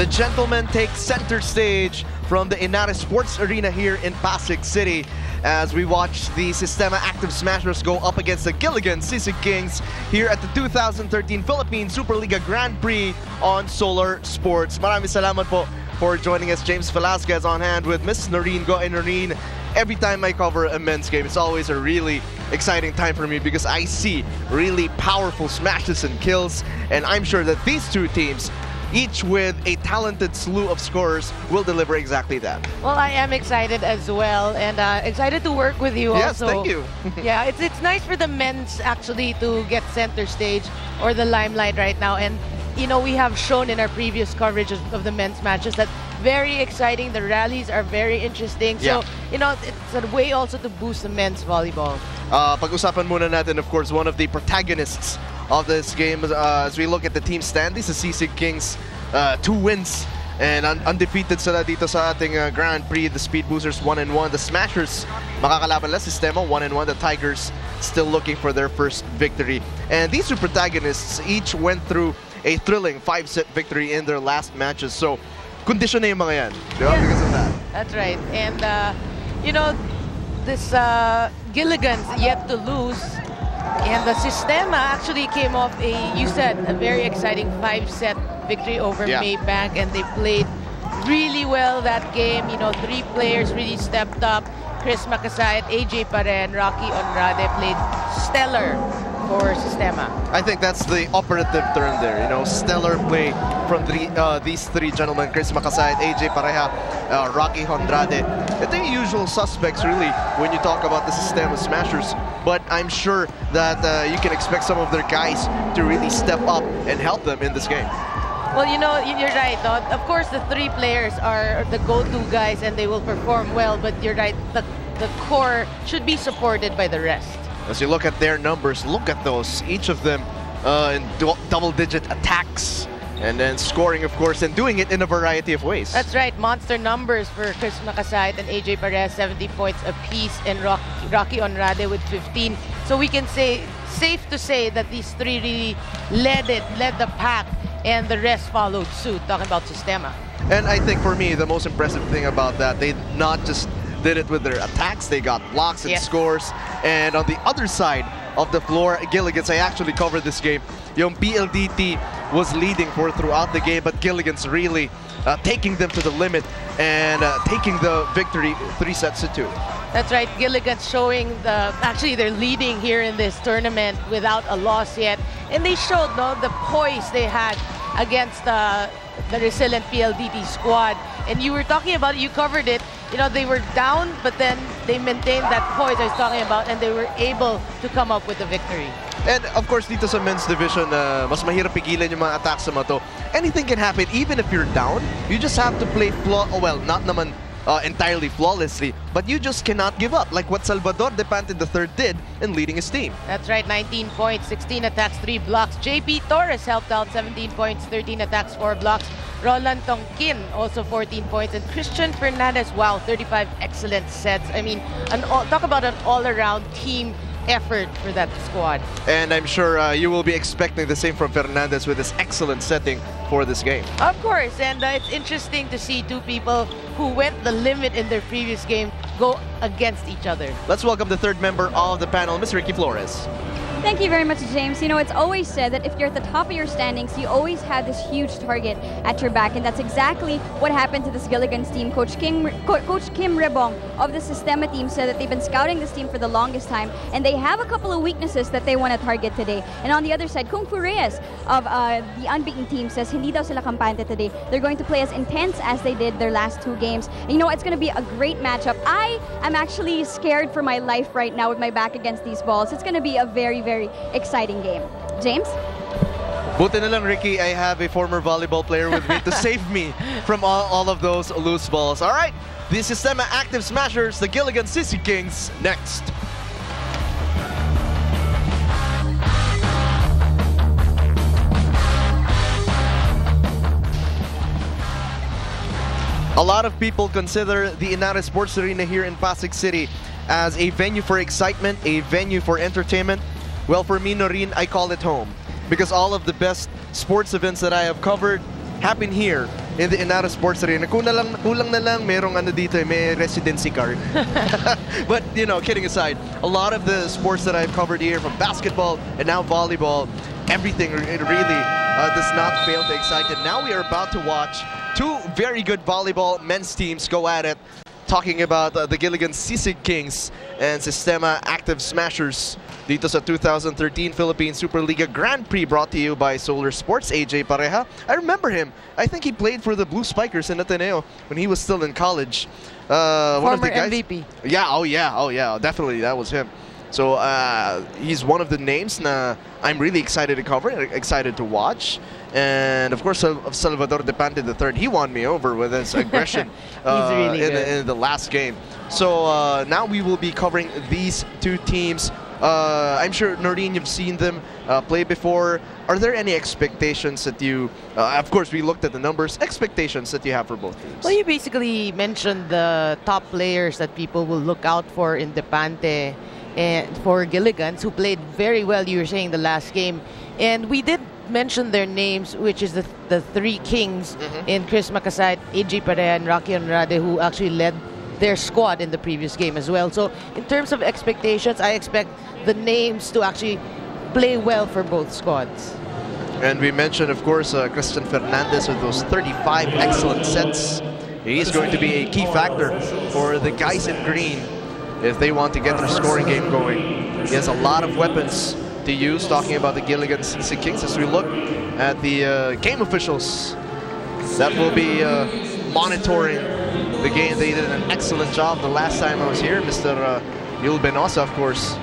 The gentlemen take center stage from the Inare Sports Arena here in Pasig City as we watch the Systema Active Smashers go up against the Giligan Sisig Kings here at the 2013 Philippine Superliga Grand Prix on Solar Sports. Maraming salamat po for joining us. James Velasquez on hand with Miss Noreen Go. And Noreen, every time I cover a men's game, it's always a really exciting time for me because I see really powerful smashes and kills, and I'm sure that these two teams, each with a talented slew of scorers, will deliver exactly that. Well, I am excited as well, and excited to work with you yes, also. Thank you. Yeah, it's nice for the men's actually to get center stage or the limelight right now. And you know, we have shown in our previous coverage of the men's matches that very exciting. The rallies are very interesting. So, you know, it's a way also to boost the men's volleyball. Pag-usapan muna natin, of course, one of the protagonists of this game as we look at the team standings, the Sisig Kings, 2 wins and undefeated sila dito sa ating Grand Prix. The Speed Boosters 1-1. The Smashers makakalaban la Systema 1-1. The Tigers still looking for their first victory. And these two protagonists each went through a thrilling 5-set victory in their last matches. So, kondisyon na yung mga yan, di ba? Because of that. That's right. And, you know, this Giligan's yet to lose. And the Systema actually came off you said, a very exciting 5-set victory over Maybank. And they played really well that game. You know, 3 players really stepped up. Chris Makasayat, AJ Paren, Rocky Onrade played stellar for Systema. I think that's the operative term there, you know, stellar play from these 3 gentlemen, Chris Makasayat, AJ Pareja, Rocky Hondrade. Ito yung usual suspects really when you talk about the Systema Smashers, but I'm sure that you can expect some of their guys to really step up and help them in this game. Well, you know, you're right. Of course, the 3 players are the go-to guys and they will perform well, but you're right, the core should be supported by the rest. As you look at their numbers, look at those. Each of them in double-digit attacks and then scoring, of course, and doing it in a variety of ways. That's right. Monster numbers for Chris Makasayat and AJ Perez, 70 points apiece, and Rocky Onrade with 15. So we can say, safe to say that these 3 really led the pack, and the rest followed suit, talking about Systema. And I think for me, the most impressive thing about that, they not just did it with their attacks, they got blocks and scores. And on the other side of the floor, Gilligan's, I actually covered this game. Yung PLDT was leading throughout the game, but Gilligan's really taking them to the limit and taking the victory 3-2. That's right, Gilligan's showing actually they're leading here in this tournament without a loss yet. And they showed the poise they had against the resilient PLDT squad. And you were talking about it, you covered it. You know, they were down, but then they maintained that poise I was talking about, and they were able to come up with the victory. And of course, dito sa men's division, mas mahirap pigilan yung mga attacks sa mato. Anything can happen, even if you're down. You just have to play well, not naman entirely flawlessly, but you just cannot give up, like what Salvador Depante III did in leading his team. That's right, 19 points, 16 attacks, 3 blocks. JP Torres helped out, 17 points, 13 attacks, 4 blocks. Roland Tongkin, also 14 points. And Christian Fernandez, wow, 35 excellent sets. I mean, talk about an all-around team effort for that squad. And I'm sure you will be expecting the same from Fernandez with this excellent setting for this game. Of course, and it's interesting to see 2 people who went the limit in their previous game go against each other. Let's welcome the 3rd member of the panel, Ms. Ricky Flores. Thank you very much, James. You know, it's always said that if you're at the top of your standings, you always have this huge target at your back, and that's exactly what happened to this Gilligan's team. Coach Kim Rebong of the Systema team said that they've been scouting this team for the longest time, and they have a couple of weaknesses that they want to target today. And on the other side, Kung Fu Reyes of the unbeaten team says hindi daw sila kampante today. They're going to play as intense as they did their last 2 games. And you know, it's going to be a great matchup. I am actually scared for my life right now with my back against these balls. It's going to be a very exciting game. James? Buti na lang, Ricky, I have a former volleyball player with me to save me from all of those loose balls. All right, the Systema Active Smashers, the Giligan Sisig Kings, next. A lot of people consider the Inare Sports Arena here in Pasig City as a venue for excitement, a venue for entertainment. Well, for me, Noreen, I call it home because all of the best sports events that I have covered happen here in the Inara Sports Arena. Kulang na lang merong ano dito, may residency card. But, you know, kidding aside, a lot of the sports that I've covered here, from basketball and now volleyball, everything it really does not fail to excite. And now we are about to watch two very good volleyball men's teams go at it. Talking about the Giligan Sisig Kings and Systema Active Smashers dito sa 2013 Philippine Superliga Grand Prix, brought to you by Solar Sports. AJ Pareja, I remember him. I think he played for the Blue Spikers in Ateneo when he was still in college. One of the guys, MVP. Yeah, oh yeah, definitely that was him. So he's one of the names na I'm really excited to cover, excited to watch. And of course, Salvador Depante III, he won me over with his aggression really in the last game. So now we will be covering these two teams. I'm sure, Noreen, you've seen them play before. Are there any expectations that you, of course, we looked at the numbers, expectations that you have for both teams? Well, you basically mentioned the top players that people will look out for in Depante and for Gilligans, who played very well, you were saying, the last game. And we did mention their names, which is the three kings in Chris Macasite, AJ Pareja, and Rocky Andrade, who actually led their squad in the previous game as well. So in terms of expectations, I expect the names to actually play well for both squads. And we mentioned, of course, Christian Fernandez with those 35 excellent sets. He's going to be a key factor for the guys in green if they want to get their scoring game going. He has a lot of weapons to use, talking about the Giligan Sisig Kings, as we look at the game officials that will be monitoring the game. They did an excellent job the last time I was here, Mr. Yul Benosa, of course.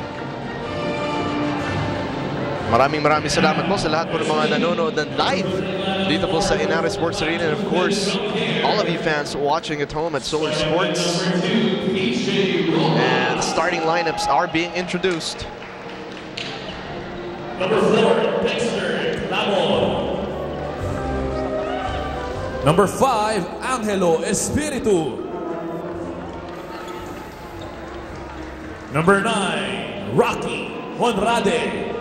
Maraming salamat po sa lahat po ng mga nanonood ng live dito po sa Inara Sports Arena, and of course, all of you fans watching at home at Solar Sports. And the starting lineups are being introduced. Number 4, Dexter Lamon. Number 5, Angelo Espiritu. Number 9, Rocky Andrade.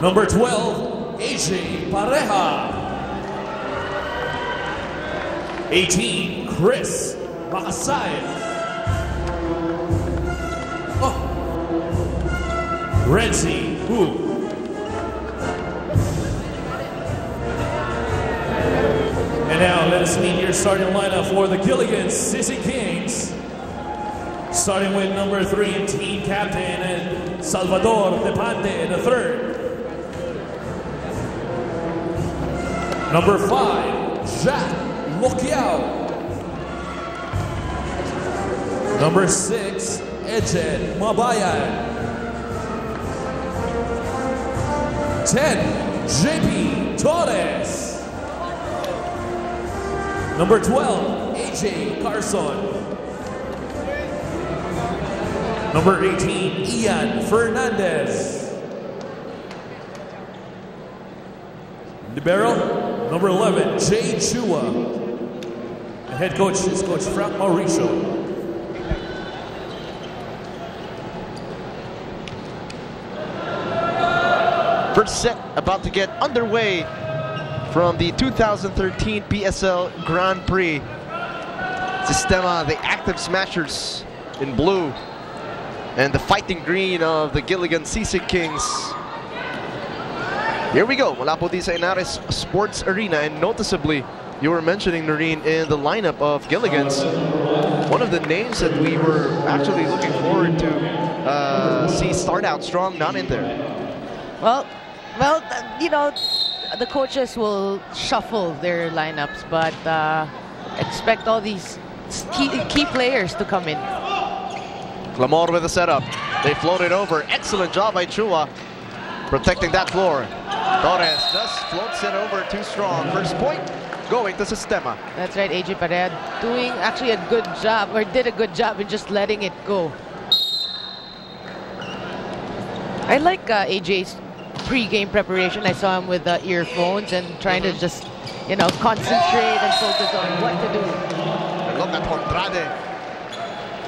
Number 12, AJ Pareja. 18, Chris Macasite. Renzi Hu. And now let us meet your starting lineup for the Gilligan Sisig Kings. Starting with number 3, team captain Salvador Depante III. Number 5, Jack Loquiao. Number 6, Ejed Mabayan. 10, JP Torres. Number 12, AJ Carson. Number 18, Ian Fernandez. Libero, number 11, Jay Chua. The head coach is Coach Frank Mauricio. First set about to get underway from the 2013 PSL Grand Prix. Systema, the Active Smashers in blue, and the fighting green of the Gilligan Sisig Kings. Here we go. Mula po di sa Inara Sports Arena, and noticeably, you were mentioning, Noreen, in the lineup of Gilligan's, one of the names that we were actually looking forward to see start out strong, not in there. Well, you know, the coaches will shuffle their lineups, but expect all these key players to come in. Clamor with the setup. They floated over. Excellent job by Chua, protecting that floor. Torres just floats it over too strong. First point going to Systema. That's right, AJ Pareja doing actually a good job, or did a good job in just letting it go. I like AJ's pre-game preparation. I saw him with earphones and trying to just, you know, concentrate and focus on what to do. And look at Andrade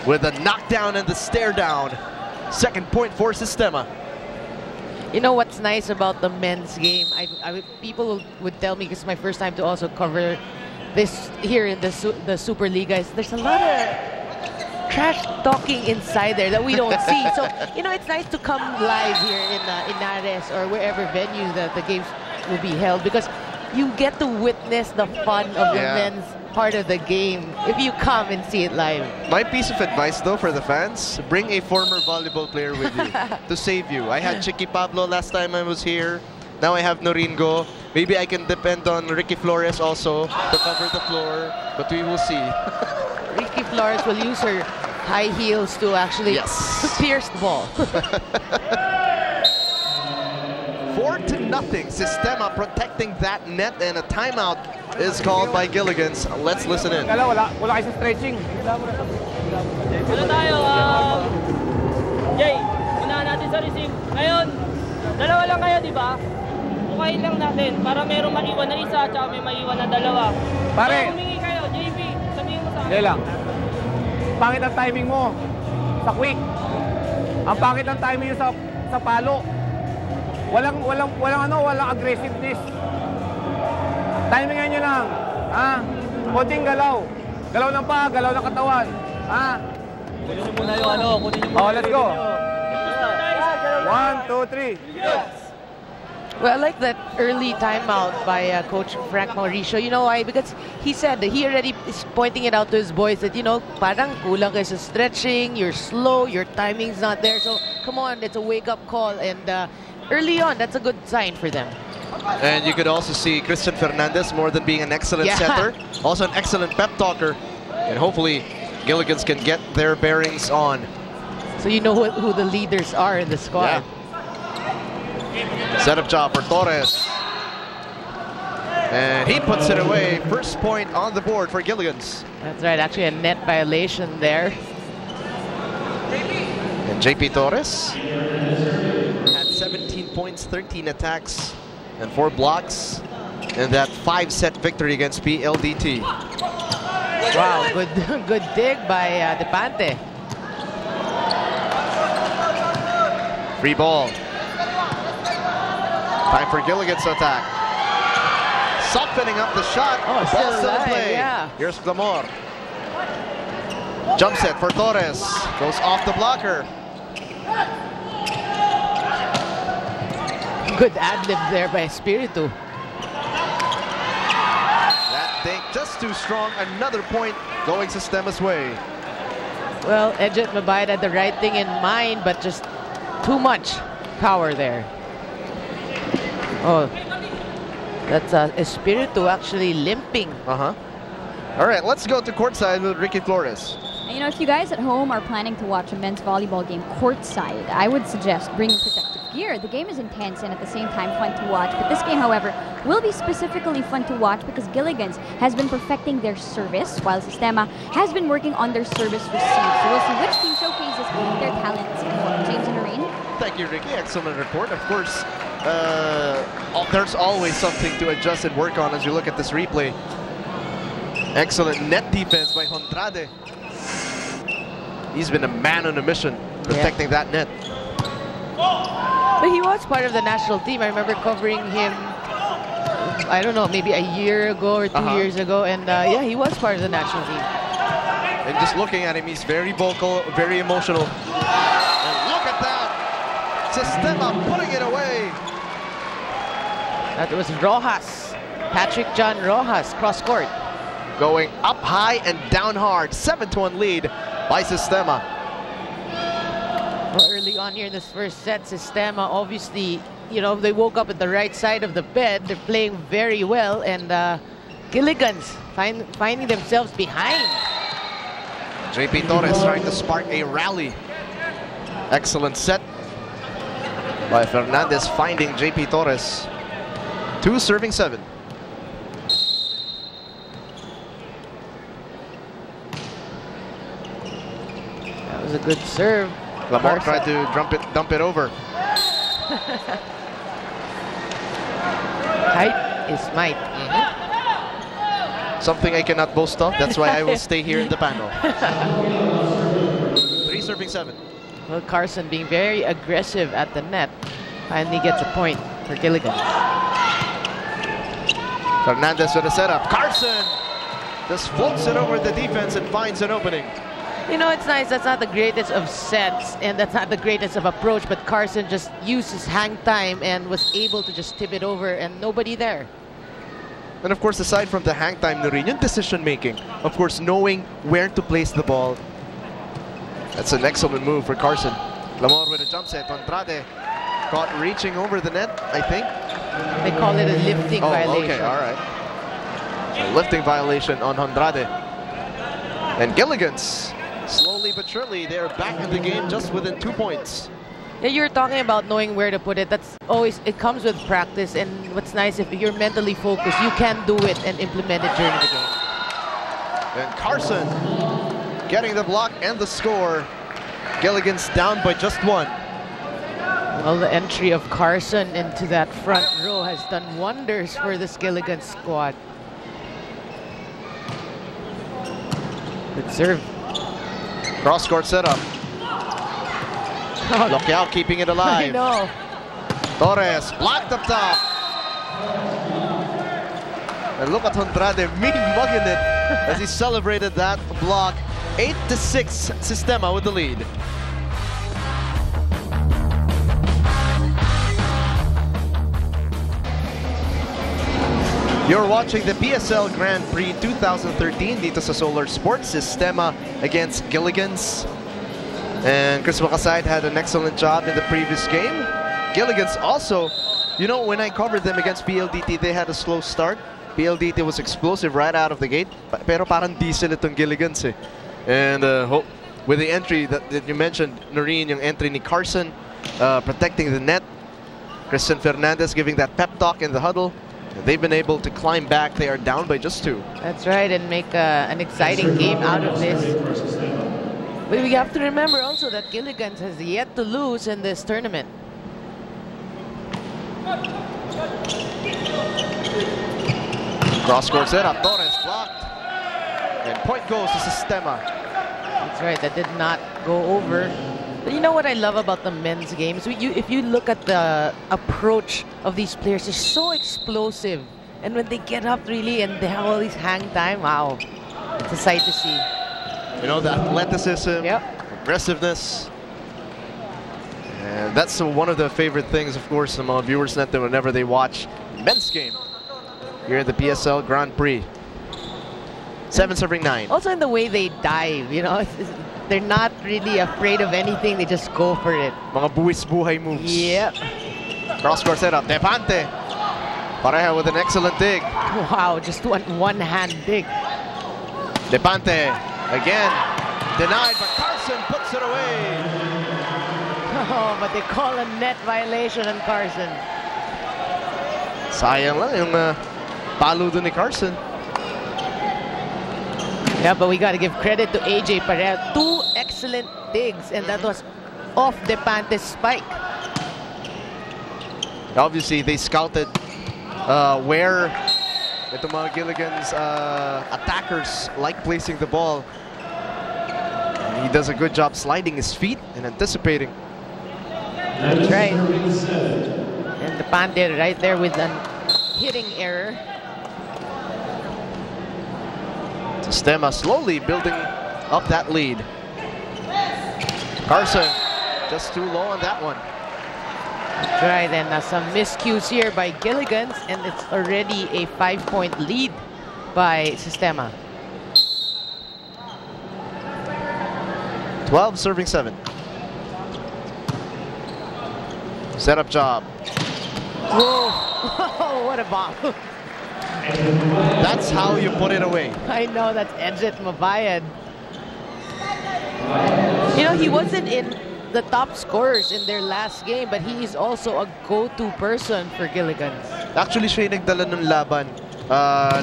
with a knockdown and the stare down. Second point for Systema. You know what's nice about the men's game? People would tell me, 'cause it's my first time to also cover this here in the Superliga, is there's a lot of trash talking inside there that we don't see. So, you know, it's nice to come live here in Inares or wherever venue that the games will be held, because you get to witness the fun of the men's part of the game if you come and see it live. My piece of advice though for the fans, bring a former volleyball player with you to save you. I had Chiqui Pablo last time I was here. Now I have Noringo. Maybe I can depend on Ricky Flores also to cover the floor, but we will see. Ricky Flores will use her high heels to actually pierce the ball. 4-0. Systema protecting that net, and a timeout is called by Gilligan's. Let's listen in. Wala kayo sa stretching. Ano tayo? Jay, unahan natin sa receive. Ngayon, dalawa lang kayo, di ba? Ukayin lang natin para merong maiwan na isa at may maiwan na dalawa. Pare! Humingi kayo, JP, sabihin mo sa akin. Hindi lang. Pangit ang timing mo sa quick. Ang pangit ang timing mo sa palo. Walang aggressiveness. Timingan nyo lang. Ha? Konting galaw. Galaw ng paa, galaw ng katawan. Ha? Kunin nyo muna yung ano, kunin nyo muna. Oh, let's go. 1, 2, 3. Yes! Well, I like that early timeout by Coach Frank Mauricio. You know why? Because he said that he already is pointing it out to his boys that, you know, parang kulang kayo sa stretching, you're slow, your timing's not there. So, come on, it's a wake-up call. And early on, that's a good sign for them. And you could also see Christian Fernandez, more than being an excellent setter, also an excellent pep talker. And hopefully, Gilligans can get their bearings on. So you know who the leaders are in the squad. Set up job for Torres. And he puts it away. First point on the board for Gilligans. That's right, actually a net violation there. And JP Torres had 17 points, 13 attacks, and 4 blocks in that 5-set victory against PLDT. Wow, good dig by Depante. Free ball. Time for Gilligan's to attack. Softening up the shot. Oh, ball still in alive, play. yeah. Here's Clamor. Jump set for Torres. Goes off the blocker. Good ad-lib there by Espiritu. That dink just too strong. Another point going Sistema's way. Well, Edget Mabayad had the right thing in mind, but just too much power there. Oh, that's Espiritu actually limping. All right, let's go to courtside with Ricky Flores. You know, if you guys at home are planning to watch a men's volleyball game courtside, I would suggest bringing protective gear. The game is intense and at the same time fun to watch. But this game, however, will be specifically fun to watch because Gilligan's has been perfecting their service, while Systema has been working on their service receive. So we'll see which team showcases their talents more. James and Noreen. Thank you, Ricky. Excellent report. Of course, there's always something to adjust and work on as you look at this replay. Excellent net defense by Hondrade. He's been a man on a mission protecting that net. But he was part of the national team. I remember covering him, I don't know, maybe a year ago or 2 years ago. And yeah, he was part of the national team. And just looking at him, he's very vocal, very emotional. And look at that! Systema putting it away. That was Rojas. Patrick John Rojas, cross court. Going up high and down hard. 7-1 lead by Systema. Well, early on here in this first set, Systema obviously, you know, they woke up at the right side of the bed. They're playing very well, and Gilligan's finding themselves behind. JP Torres trying to spark a rally. Excellent set by Fernandez, finding JP Torres. 2 serving 7. That was a good serve. Lamont tried to dump it over. Height is might. Something I cannot boast of. That's why I will stay here in the panel. 3 serving 7. Well, Carson being very aggressive at the net. Finally gets a point for Giligan. Fernandez with a setup. Carson just floats it over the defense and finds an opening. You know, it's nice. That's not the greatest of sets, and that's not the greatest of approach, but Carson just used his hang time and was able to just tip it over, and nobody there. And of course, aside from the hang time, Noreen, yung decision making. Of course, knowing where to place the ball. That's an excellent move for Carson. Lamor with a jump set. Andrade caught reaching over the net, I think. They call it a lifting violation. Okay, all right. A lifting violation on Andrade. And Gilligan's, slowly but surely, they're back in the game just within 2 points. Yeah, you were talking about knowing where to put it. That's always, it comes with practice, and what's nice, if you're mentally focused, you can do it and implement it during the game. And Carson getting the block and the score. Gilligan's down by just 1. Well, the entry of Carson into that front row has done wonders for this Gilligan squad. Good serve. Cross-court setup. Lockout keeping it alive. I know. Torres blocked up top. And look at Andrade mugging it as he celebrated that block. 8-6, Systema with the lead. You're watching the PSL Grand Prix 2013 dito sa Solar Sports. Systema against Gilligan's. And Chris Makaside had an excellent job in the previous game. Gilligan's also, you know, when I covered them against PLDT, they had a slow start. PLDT was explosive right out of the gate. Pero parang diesel itong Gilligan's eh. And with the entry that you mentioned, Noreen, yung entry ni Carson, protecting the net. Christian Fernandez giving that pep talk in the huddle. They've been able to climb back. They are down by just 2. That's right, and make an exciting game out of this. But we have to remember also that Gilligan has yet to lose in this tournament. Cross-court setup. Torres blocked. And point goes to Systema. That's right, that did not go over. But you know what I love about the men's games? If you look at the approach of these players, they're so explosive. And when they get up really and they have all these hang time, wow. It's a sight to see. You know, the athleticism, yep, aggressiveness. And that's one of the favorite things, of course, among viewers net whenever they watch men's game here at the PSL Grand Prix. 7 serving 9. Also in the way they dive, you know, they're not really afraid of anything. They just go for it. Mga buwis-buhay moves. Yep. Cross-court setup. Depante. Pareha with an excellent dig. Wow, just one-hand dig. Depante again. Denied, but Carson puts it away. Oh, but they call a net violation on Carson. Sayang lang yung palo dun ni Carson. Yeah, but we got to give credit to AJ Pareha. 2 excellent digs, and that was off Depante's spike. Obviously, they scouted where itong mga Gilligan's attackers like placing the ball. And he does a good job sliding his feet and anticipating. That's right. And Depante right there with a hitting error. Systema slowly building up that lead. Carson just too low on that one. That's right, and some miscues here by Gilligan's, and it's already a 5-point lead by Systema. 12 serving 7. Setup job. Whoa, what a bomb. That's how you put it away. I know, that's Edget Mabayad. You know, he wasn't in the top scorers in their last game, but he is also a go-to person for Gilligan. Actually, siya yung nagdala ng laban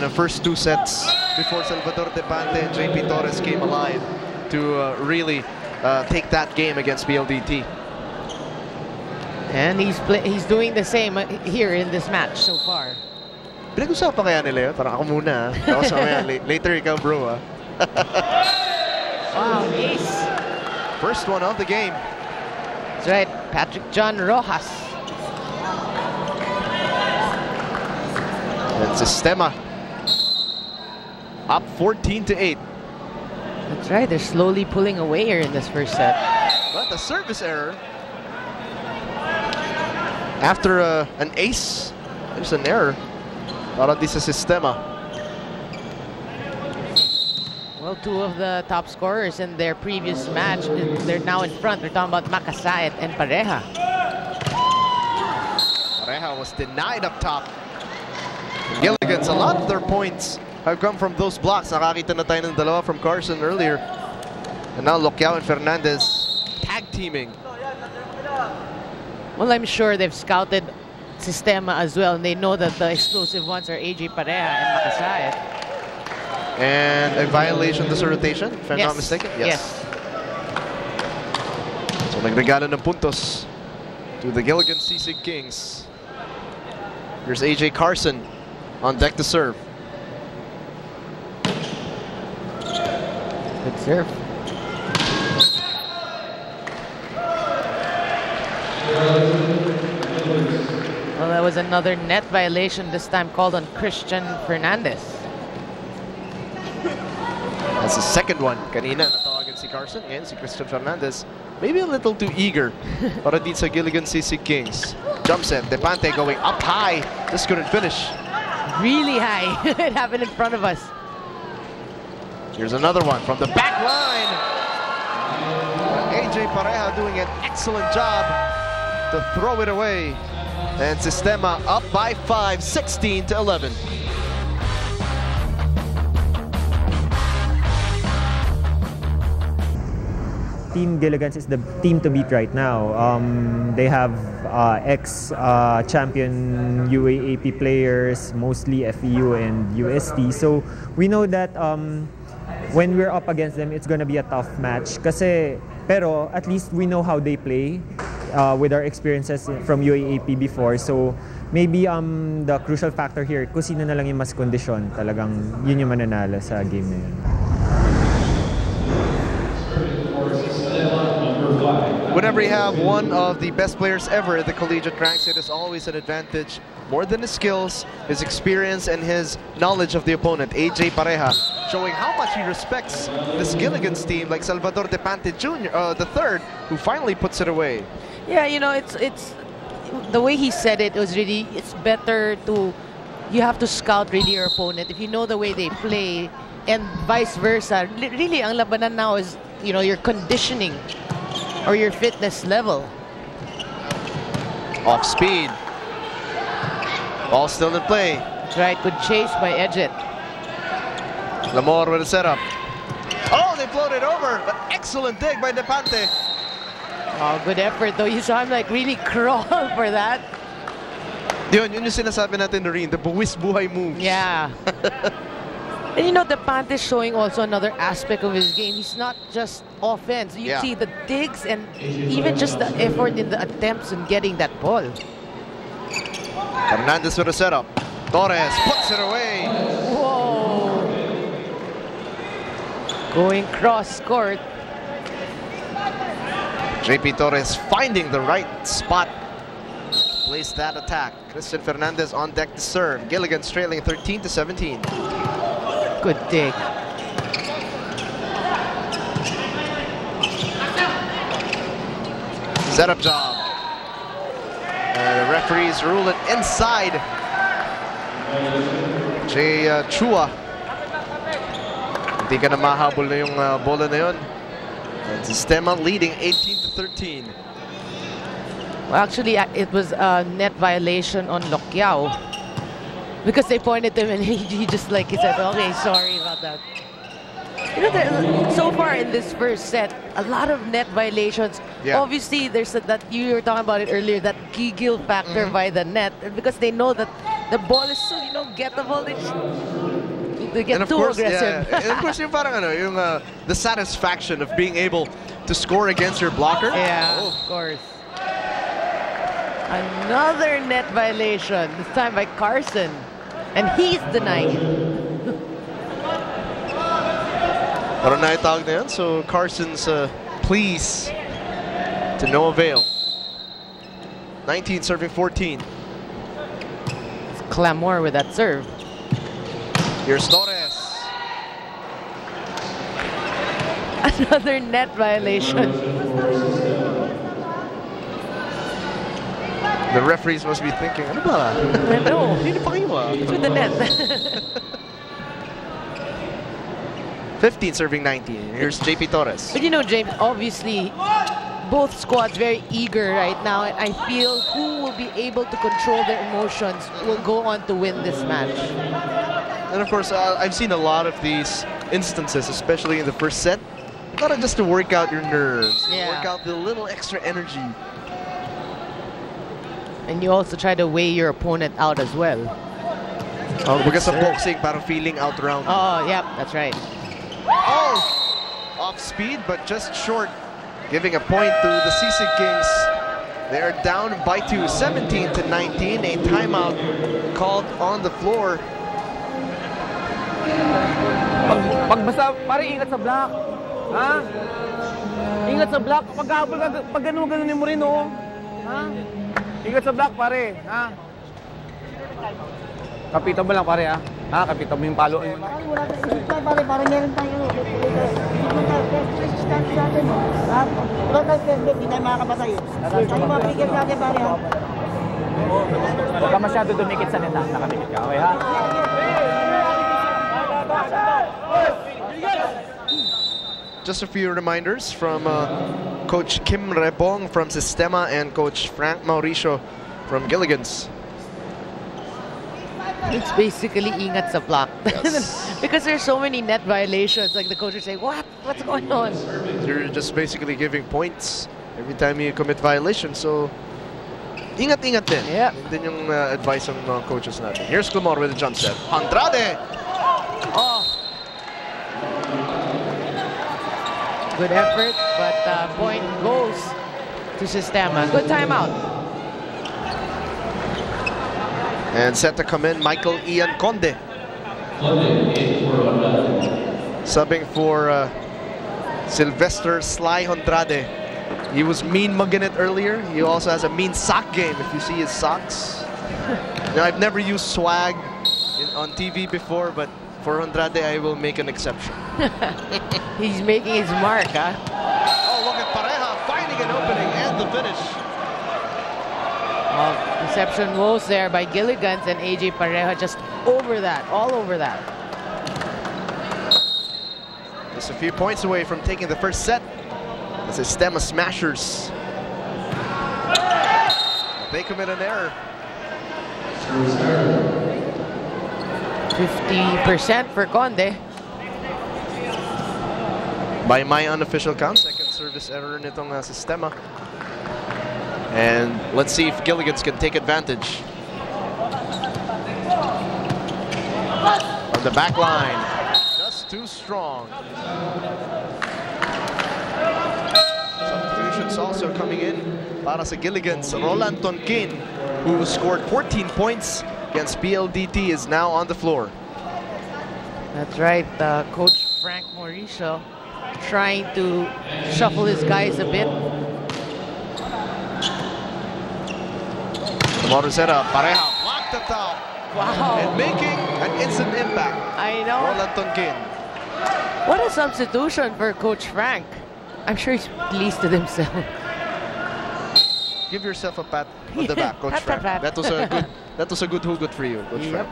the first 2 sets before Salvador Depante and JP Torres came alive to really take that game against PLDT. And he's doing the same here in this match so far. Pinag-usapan kaya nila yun? Parang ako muna. Tapos later ikaw, bro. Wow, ace. First one of the game. That's right, Patrick John Rojas. And Systema up 14-8. That's right, they're slowly pulling away here in this first set. But the service error. After an ace, there's an error. Para di sa Systema. Well, two of the top scorers in their previous match, they're now in front. They're talking about Makasayat and Pareja. Pareja was denied up top. Giligan's, a lot of their points have come from those blocks. Nakakita na tayo ng dalawa from Carson earlier. And now Loquiao and Fernandez tag teaming. Well, I'm sure they've scouted Systema as well, and they know that the explosive ones are AJ Pareja and Makasayat. And a violation of this rotation, if I'm Yes. not mistaken. Yes. So nagregalo ng puntos to the Giligan Sisig Kings. Here's AJ Carson on deck to serve. Good serve. Well, that was another net violation, this time called on Christian Fernandez. That's the second one. Kanina natawagan si Carson. Ngayon si Christian Fernandez. Maybe a little too eager para dito sa Giligan Sisig Kings. Jump set. Depante going up high. This couldn't finish. Really high. It happened in front of us. Here's another one from the back line. AJ Pareja doing an excellent job to throw it away. And Systema up by 5, 16-11. Team Gilligans is the team to beat right now. They have ex-champion UAAP players, mostly FEU and UST. So we know that when we're up against them, it's gonna be a tough match. Pero at least we know how they play with our experiences from UAAP before. So maybe the crucial factor here, kung sino na lang yung mas kondisyon, talagang yun yung mananalo sa game na yun. Whenever you have one of the best players ever at the collegiate ranks, it is always an advantage. More than his skills, his experience, and his knowledge of the opponent. AJ Pareja showing how much he respects this Gilligan's team, like Salvador Depante Jr., the third, who finally puts it away. Yeah, you know, it's the way he said it was really, it's better to, you have to scout really your opponent. If you know the way they play, and vice versa, really ang labanan now is, you know, your conditioning or your fitness level. Off speed. Ball still in play. That's right, good chase by Edget. Lamor with a setup. Oh, they floated over, but excellent dig by Depante. Oh, good effort though. You saw him like really crawl for that. Yun yung sinasabi natin rin, the buwis buhay moves. Yeah. And you know, Depante is showing also another aspect of his game. He's not just offense. You see the digs and even just the effort in the attempts in getting that ball. Fernandez with a setup. Torres puts it away. Whoa. Going cross court. JP Torres finding the right spot. Place that attack. Christian Fernandez on deck to serve. Gilligan trailing 13-17. Good dig. Setup job. The referees rule it inside. Jay Chua. Hindi ka na mahabol na yung bola na yun. And Systema leading 18-13. Well, actually, it was a net violation on Loquiao. Because they pointed to him and he just like, he said, okay, sorry about that. You know, so far in this first set, a lot of net violations. Yeah. Obviously, there's that, you were talking about it earlier, that giggle factor by the net. Because they know that the ball is so, you know, gettable. They get too aggressive. Yeah. And of course, yung parang ano, yung the satisfaction of being able to score against your blocker. Yeah, of course. Another net violation, this time by Carson. And he's denying it. Pero naitawag na yan, so Carson's pleas to no avail. 19 serving 14. clamor with that serve. Here's Torres. Another net violation. The referees must be thinking, ano ba? I know. Hindi pa kayo ah. It's with the net. 15 serving 19. Here's JP Torres. But you know, James, obviously, both squads very eager right now, and I feel who will be able to control their emotions will go on to win this match. And of course, I've seen a lot of these instances, especially in the first set. Not just to work out your nerves, work out the little extra energy. And you also try to weigh your opponent out as well. Oh, because of boxing, parang feeling out round. Oh, yep, that's right. Oh! Off speed, but just short. Giving a point to the Sisig Kings. They are down by 2, 17 to 19. A timeout called on the floor. Pag basta, pare, ingat sa block. Ha? Ingat sa block. Pag ganun-ganunin mo rin, oh. Ha? Ingat sa block, pare. Ha? Kapitan mo lang, pare, ha? Ha? Kapitan mo yung palo. Wala ka sa pare, pare, meron tayo. Wala tayo, hindi tayo makakapatay. Tayo mapigil natin, pare, ha? Huwag ka masyado dumikit sa neta. Nakadikit ka, okay, ha? Just a few reminders from Coach Kim Rebong from Systema and Coach Frank Mauricio from Giligan's. It's basically ingat sa block. Yes. Because there's so many net violations. Like the coach would say, what? What's going on? You're just basically giving points every time you commit violation. So, ingat-ingat din. Yeah. Yun din yung advice ng mga coaches natin. Here's Clamor with a jump set. Andrade! Oh. Good effort, but point goes to Systema. Good timeout. And set to come in, Michael Ian Conde. Subbing for Sylvester Sly Andrade. He was mean mugging it earlier. He also has a mean sock game, if you see his socks. Now, I've never used swag on TV before, but for Andrade, I will make an exception. He's making his mark, huh? Oh, look at Pareja finding an opening and the finish. Well, reception woes there by Gilligans, and AJ Pareja just over that, all over that. Just a few points away from taking the first set. The Systema Smashers. They commit an error. 50% for Conde. By my unofficial count, second service error nitong Systema. And let's see if Gilligan's can take advantage. On the back line, just too strong. Substitutions also coming in para sa Gilligan's. Roland Tonkin, who scored 14 points against PLDT, is now on the floor. That's right, Coach Frank Mauricio trying to shuffle his guys a bit. Motor set up, Pareja blocked the top. Wow. And making an instant impact. I know. Roland Tonkin. What a substitution for Coach Frank. I'm sure he's pleased with himself. Give yourself a pat on the back, Coach Pat, Frank. pat, pat. That was a good hugot for you, Coach Frank.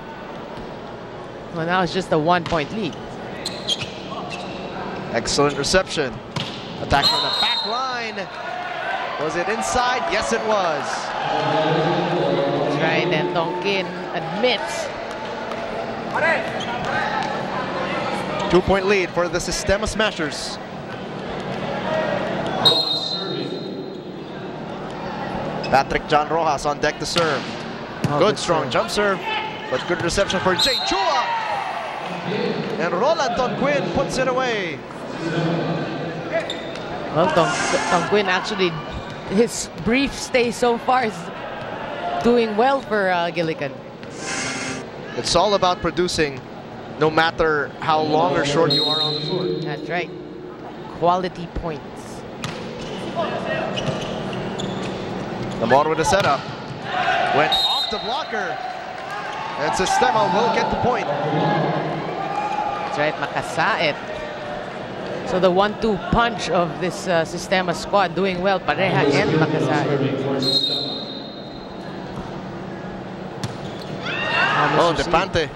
Well, now it's just a 1-point lead. Excellent reception. Attack from the back line. Was it inside? Yes, it was. That's right, and Tonkin admits. 2-point lead for the Systema Smashers. Patrick John Rojas on deck to serve. Good strong jump serve, but good reception for Jay Chua. And Roland Tonquin puts it away. Well, Tonquin actually, his brief stay so far is doing well for Gilligan. It's all about producing, no matter how long or short you are on the floor. That's right. Quality points. Lamar with a setup. Went off the blocker. And Systema will get the point. That's right, makasait. So the 1-2 punch of this Systema squad doing well. Pareha and makasait. Oh, Depante.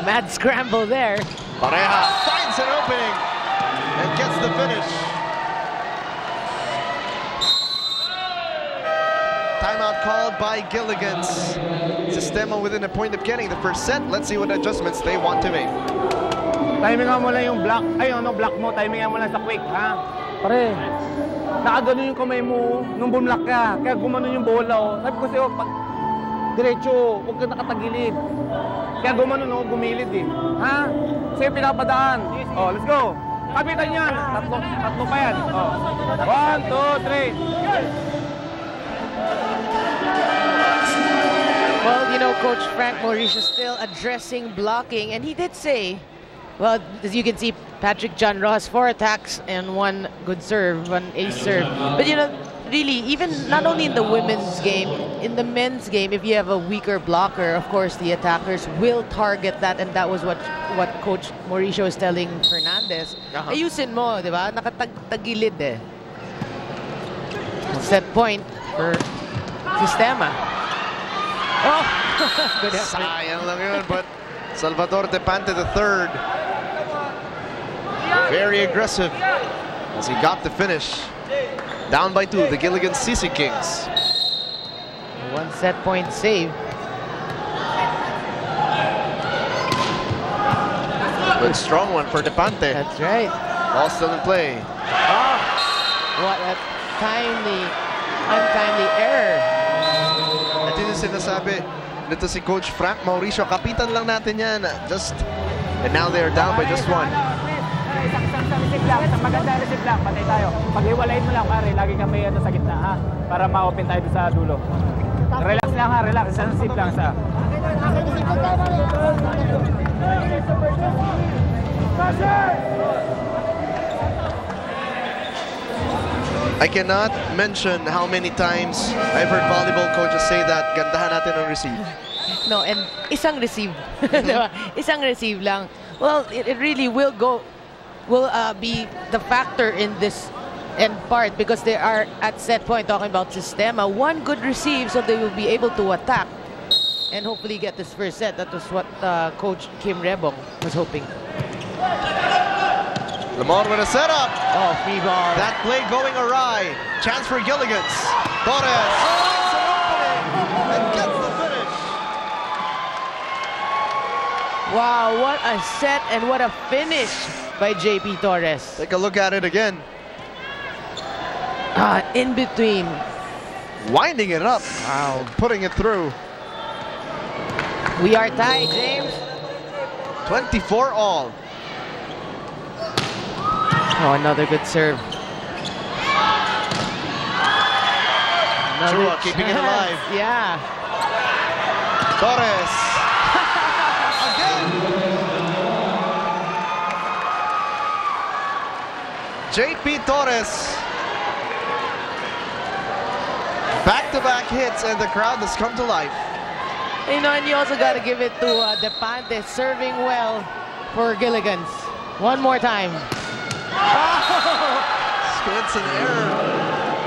Mad scramble there. Pareha finds an opening and gets the finish. Timeout called by Gilligan's. Systema within a point of getting the first set. Let's see what adjustments they want to make. Timingan mo lang yung block. Ay, block mo. Timingan mo lang sa quick, ha? Pare, nakaganon yung kamay mo nung bumlock ka. Kaya gumanon yung bola, oh. Sabi ko sa'yo, pag diretso, huwag ka nakatagilid. Kaya gumanon, oh, gumilid, eh. Ha? Sa'yo pinapadaan. Oh, let's go. Kapitan yan. Tatlo pa yan. Oh. 1, 2, 3. Well, you know, Coach Frank Mauricio still addressing blocking, and he did say, well, as you can see, Patrick John Rojas 4 attacks and 1 good serve, 1 ace serve. But you know, really, even not only in the women's game, in the men's game, if you have a weaker blocker, of course, the attackers will target that, and that was what Coach Mauricio was telling Fernandez. Ayusin mo, di ba? Nakatagilid eh. Set point for Systema. Oh, good effort. Sayang lang yun, but Salvador Depante III. Very aggressive as he got the finish. Down by 2, the Giligan Sisig Kings. 1 set point save. Good strong one for Depante. That's right. Ball still in play. Oh, what a untimely error. Ito yung sinasabi nito si Coach Frank Mauricio. Kapitan lang natin yan. And now they are down by just 1. Isang receive lang, isang maganda receive lang, patay tayo. Pag-iwalayin mo lang, pare, lagi kami sa gitna, ha? Para ma-open tayo sa dulo. Relax lang, ha? Relax. Isang receive lang sa... I cannot mention how many times I've heard volleyball coaches say that gandahan natin ang receive. No, and isang receive. Diba? Isang receive lang. Well, it really will be the factor in this end part because they are at set point talking about Systema. 1 good receive, so they will be able to attack and hopefully get this first set. That was what Coach Kim Rebong was hoping. Lamar with a setup. Oh, free ball. That play going awry. Chance for Gilligans. Torres finds an opening and gets the finish. Wow, what a set and what a finish by JP Torres. Take a look at it again. In between. Winding it up. Wow. Putting it through. We are tied, James. 24 all. Oh, another good serve. Chua keeping it alive. Yeah. Torres. Again. JP Torres. Back-to-back hits and the crowd has come to life. You know, and you also got to give it to Depante serving well for Gilligans. One more time. Splits an error.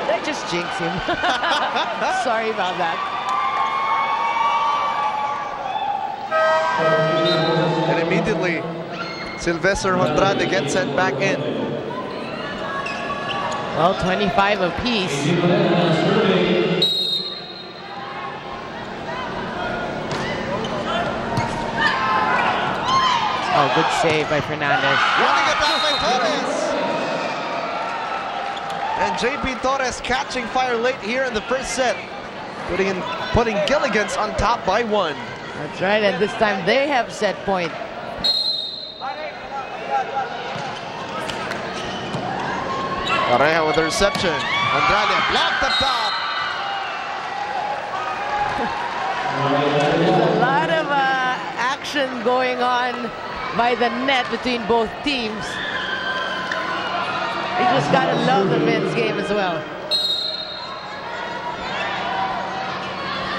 That just jinxed him. Sorry about that. And immediately, Sylvester Hondrade gets sent back in. Well, 25 apiece. Oh, good save by Fernandez. Running it down by Torres. And JP Torres catching fire late here in the first set. Putting Gilligans on top by 1. That's right, and this time they have set point. Pareja with the reception. Andrade blocked up top. There's a lot of action going on by the net between both teams. You just gotta love the men's game as well.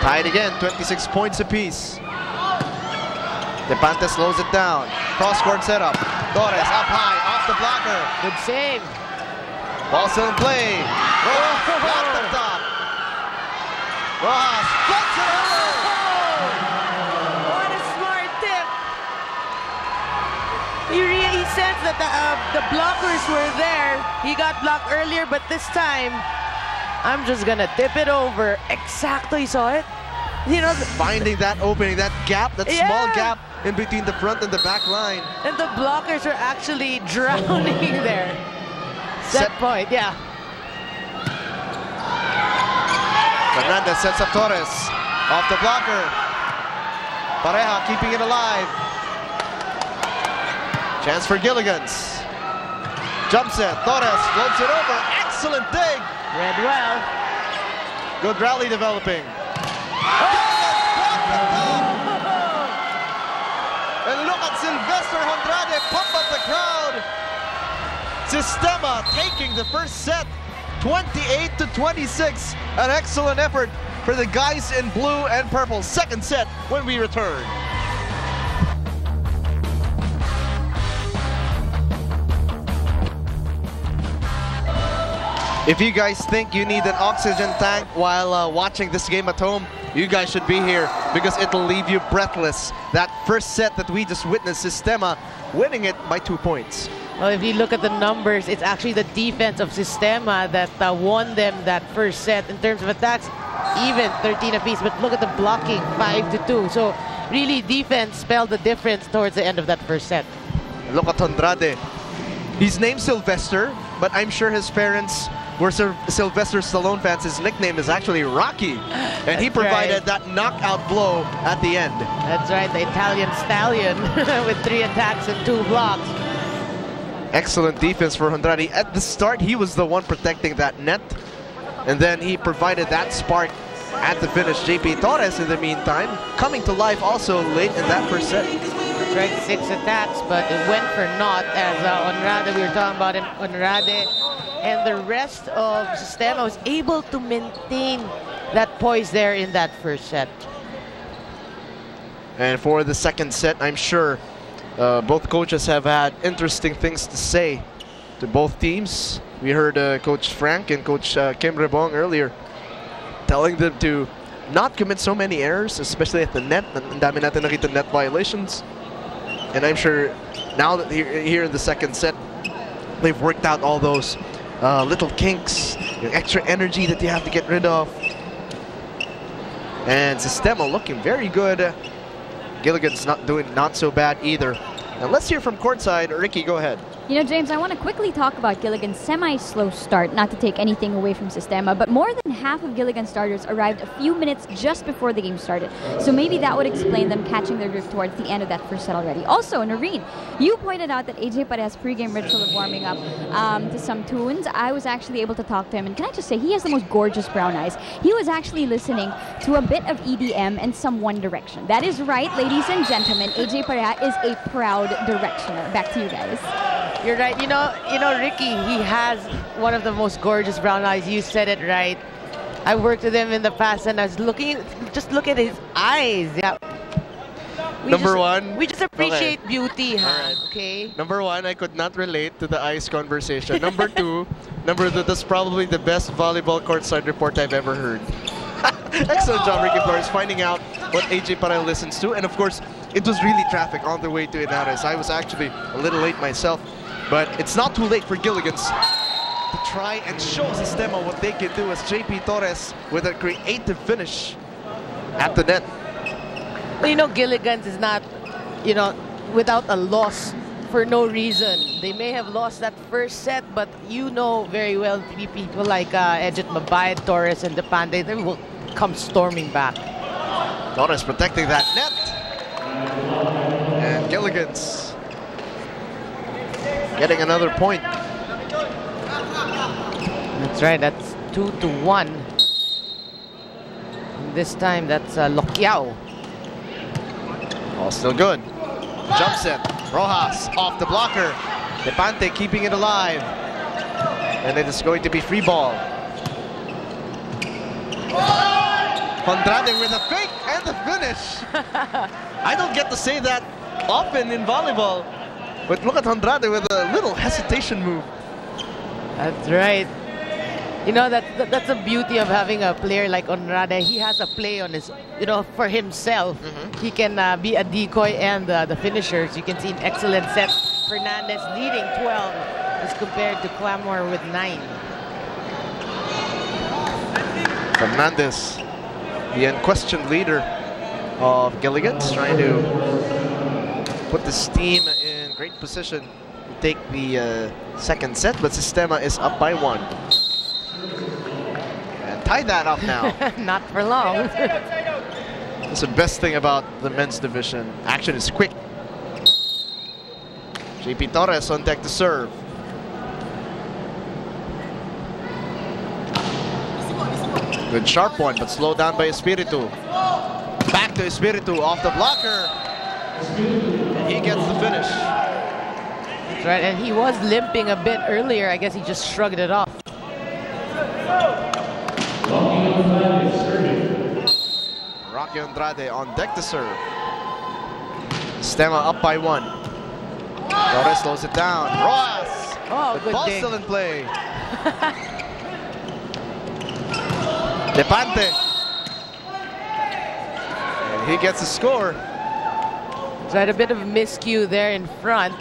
Tied again, 26 points apiece. Depante slows it down. Cross-court setup. Torres up high, off the blocker. Good save. Ball still in play. Rojas blocked up top. Rojas flips it over. What a smart tip. He sensed that the blockers were there. He got blocked earlier, but this time, I'm just gonna tip it over. Exactly, saw it. You know, finding that opening, that gap, that small gap in between the front and the back line. And the blockers are actually drowning there. Set point, yeah. Fernandez sets up Torres. Off the blocker. Pareja keeping it alive. Chance for Gilligan's. Jump set. Torres floats it over. Excellent dig. Read well. Good rally developing. And look at Sylvester Andrade pump up the crowd. Systema taking the first set, 28-26. An excellent effort for the guys in blue and purple. Second set when we return. If you guys think you need an oxygen tank while watching this game at home, you guys should be here because it'll leave you breathless. That first set that we just witnessed, Systema winning it by 2 points. Well, if you look at the numbers, it's actually the defense of Systema that won them that first set. In terms of attacks, even 13 apiece. But look at the blocking, 5-2. So really, defense spelled the difference towards the end of that first set. Look at Andrade. He's named Sylvester, but I'm sure his parents were Sylvester Stallone fans. His nickname is actually Rocky. And he provided that knockout blow at the end. That's right, the Italian stallion with 3 attacks and 2 blocks. Excellent defense for Andrade. At the start, he was the one protecting that net. And then he provided that spark at the finish. JP Torres, in the meantime, coming to life also late in that first set. That's right, 6 attacks, but it went for naught as Andrade, we were talking about it, Andrade. And the rest of Systema was able to maintain that poise there in that first set. And for the second set, I'm sure both coaches have had interesting things to say to both teams. We heard Coach Frank and Coach Kim Rebong earlier telling them to not commit so many errors, especially at the net. Ang dami natin nakita net violations. And I'm sure now that here in the second set, they've worked out all those little kinks, the extra energy that you have to get rid of. And Systema looking very good. Gilligan's not so bad either. Now let's hear from courtside. Ricky, go ahead. You know, James, I want to quickly talk about Gilligan's semi-slow start, not to take anything away from Systema, but more than half of Gilligan's starters arrived a few minutes just before the game started. So maybe that would explain them catching their drift towards the end of that first set already. Also, Noreen, you pointed out that AJ Pareja's pregame ritual of warming up to some tunes. I was actually able to talk to him, and can I just say, he has the most gorgeous brown eyes. He was actually listening to a bit of EDM and some One Direction. That is right, ladies and gentlemen, AJ Pareja is a proud Directioner. Back to you guys. You're right. You know, Ricky, he has one of the most gorgeous brown eyes. You said it right. I worked with him in the past, and I was looking. Just look at his eyes. Yeah. We just appreciate beauty, huh? Right. Okay. Number 1, I could not relate to the ice conversation. Number 2, that's probably the best volleyball courtside report I've ever heard. Excellent job, Ricky Flores, finding out what AJ Pareja listens to. And of course, it was really traffic on the way to Inares. I was actually a little late myself. But it's not too late for Gilligan's to try and show Systema what they can do as JP Torres with a creative finish at the net. You know, Gilligan's is not, without a loss for no reason. They may have lost that first set, but you know very well people like Edget Mabayad, Torres, and Depande, they will come storming back. Torres protecting that net. And Gilligan's getting another point. That's right, that's 2-1. And this time that's Loquiao. All still good. Jump set. Rojas off the blocker. Depante keeping it alive. And it is going to be free ball. Andrade with a fake and the finish. I don't get to say that often in volleyball. But look at Andrade with a little hesitation move. That's right. You know, that's the beauty of having a player like Andrade. He has a play on his, for himself. He can be a decoy and the finishers. You can see an excellent set. Fernandez leading 12 as compared to Clamor with 9. Fernandez, the unquestioned leader of Gilligan's, trying to put this team in great position to take the second set, but Systema is up by 1. And tie that up now. Not for long. That's the best thing about the men's division. Action is quick. JP Torres on deck to serve. Good sharp one, but slowed down by Espiritu. Back to Espiritu off the blocker. And he gets the finish. That's right, and he was limping a bit earlier. I guess he just shrugged it off. Rocky Andrade on deck to serve. Systema up by 1. Torres slows it down. Rojas! Oh, the good ball's dig. still in play. Depante. And he gets a score. So had a bit of miscue there in front.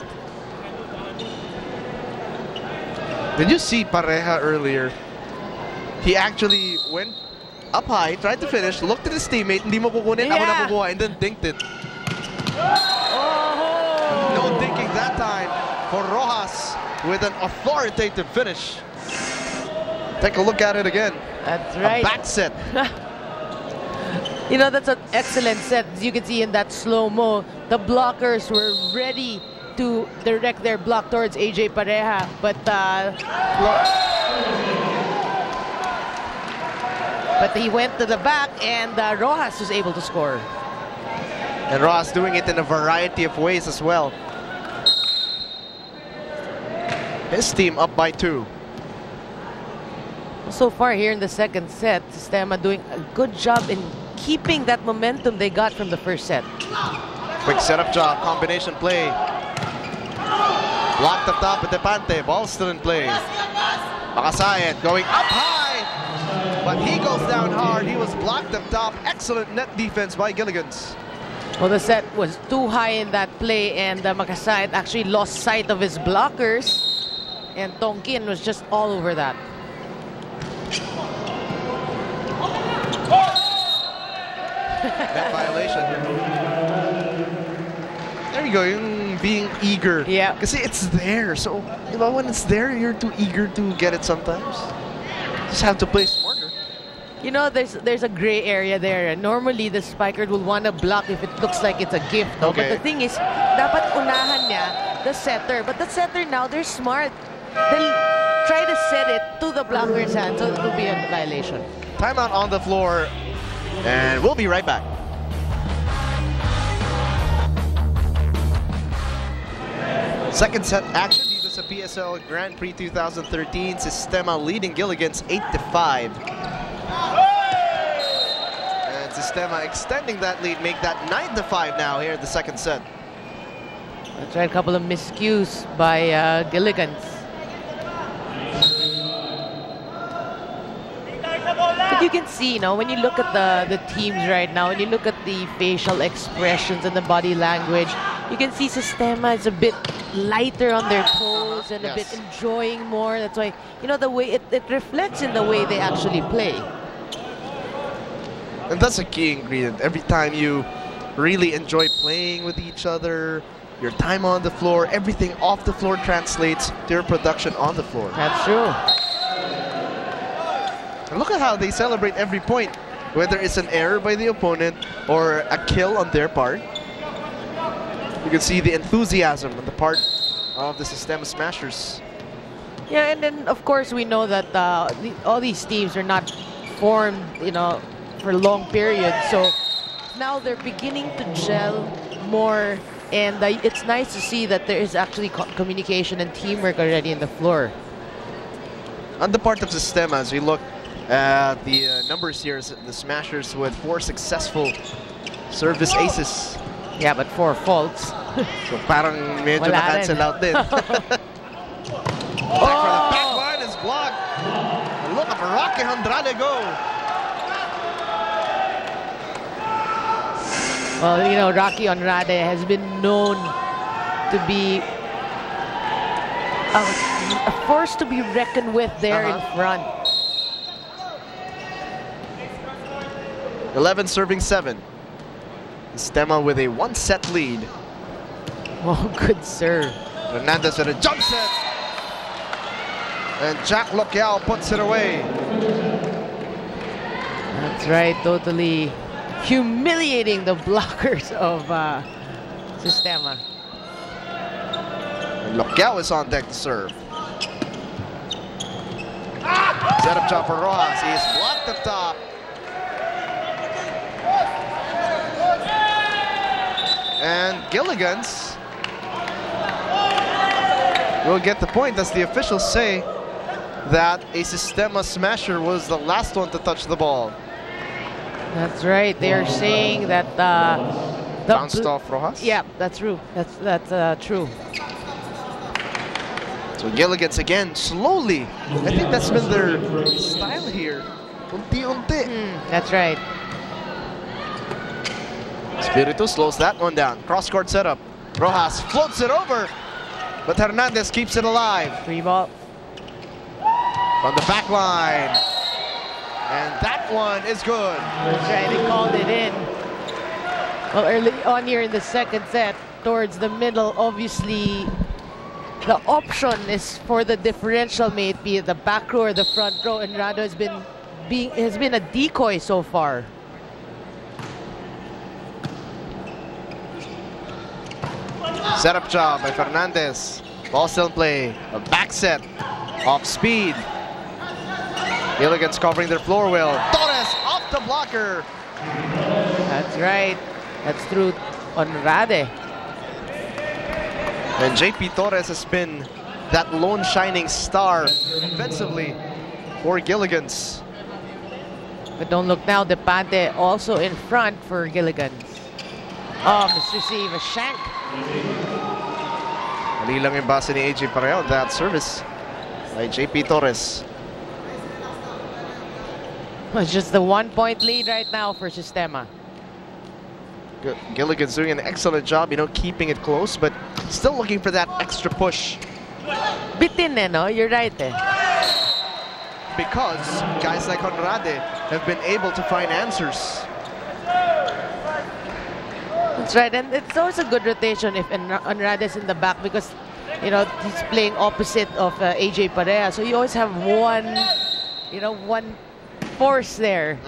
Did you see Pareja earlier? He actually went up high, tried to finish, looked at his teammate, hindi mo kukunin, ako na kukuha, and then dinked it. No dinking that time for Rojas with an authoritative finish. Take a look at it again. That's right. A back set. That's an excellent set. As you can see in that slow-mo, the blockers were ready to direct their block towards AJ Pareja, but he went to the back, and Rojas was able to score. And Rojas doing it in a variety of ways as well. His team up by 2. So far here in the second set, Systema doing a good job in keeping that momentum they got from the first set. Quick setup job, combination play. Blocked up top with Depante, ball still in play. Makasayed going up high, but he goes down hard. He was blocked up top. Excellent net defense by Gilligan's. Well, the set was too high in that play, and Makasayed actually lost sight of his blockers, and Tongkin was just all over that. Net violation. There you go, yung being eager. Yeah. Because it's there, so when it's there, you're too eager to get it sometimes. Just have to play smarter. There's a gray area there. Normally, the spiker will want to block if it looks like it's a gift. No? Okay. But the thing is, dapat unahan niya the setter. But the setter now, they're smart. They'll try to set it to the blocker's hand, so it will be a violation. Timeout on the floor, and we'll be right back. Second set action dito sa PSL Grand Prix 2013. Systema leading Gilligan's 8-5. And Systema extending that lead, make that 9-5 now here in the second set. That's right, a couple of miscues by Gilligan's. But you can see, when you look at the teams right now, when you look at the facial expressions and the body language, you can see Systema is a bit lighter on their toes and a bit enjoying more. That's why, the way it reflects in the way they actually play. And that's a key ingredient. Every time you really enjoy playing with each other, your time on the floor, everything off the floor translates to your production on the floor. That's true. And look at how they celebrate every point, whether it's an error by the opponent or a kill on their part. You can see the enthusiasm on the part of the Systema Smashers. Yeah, and then of course we know that all these teams are not formed, for long periods. So now they're beginning to gel more, and it's nice to see that there is actually communication and teamwork already in the floor. On the part of Systema, as we look The numbers here is the Smashers with 4 successful service aces. Yeah, but 4 faults. So parang medyo Wala na-cancel rin. out din. Attack for the back line is blocked. And look at Rocky Andrade go. Well, you know, Rocky Andrade has been known to be a force to be reckoned with there in front. 11 serving 7. Systema with a 1-set lead. Oh, good serve. Hernandez with a jump set. And Jack Locao puts it away. That's right, totally humiliating the blockers of Systema. And Locao is on deck to serve. Set up job for Rojas. He is blocked up top. And Gilligan's will get the point, as the officials say that a Systema smasher was the last one to touch the ball. That's right. They are saying that Bounced off Rojas? Yeah, that's true. That's true. So Gilligan's again, slowly. I think that's been their style here. Unti-unti. That's right. Espiritu slows that one down. Cross-court setup. Rojas floats it over, but Hernandez keeps it alive. Free ball. From the back line. And that one is good. That's right, they called it in. Well, early on here in the second set, towards the middle, obviously, the option is for the differential, may it be the back row or the front row, and Rado has been a decoy so far. Setup job by Fernandez. Ball still in play. A back set. Off speed. Gilligan's covering their floor well. Torres off the blocker. That's right. That's through Andrade. And JP Torres has been that lone shining star offensively for Gilligan's. But don't look now, Depante also in front for Gilligan's. Oh, misreceived a shank. Mali lang yung base ni AJ Pareo. That service by JP Torres. It's just the 1-point lead right now for Systema. Gilligan's doing an excellent job, you know, keeping it close, but still looking for that extra push. Bitin eh, no? You're right eh. Because guys like Andrade have been able to find answers. That's right, and it's always a good rotation if Andrade's in the back, because, you know, he's playing opposite of AJ Parea, so you always have one, you know, one force there.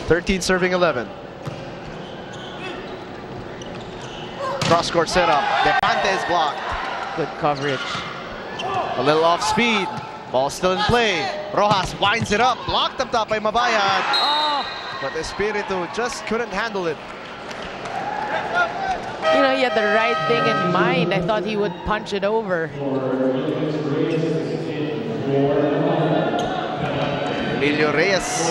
13 serving 11. Cross-court setup. Depante is blocked. Good coverage. A little off speed. Ball still in play. Rojas winds it up. Blocked up top by Mabayad. Oh! But Espiritu just couldn't handle it. You know, he had the right thing in mind. I thought he would punch it over. Emilio Reyes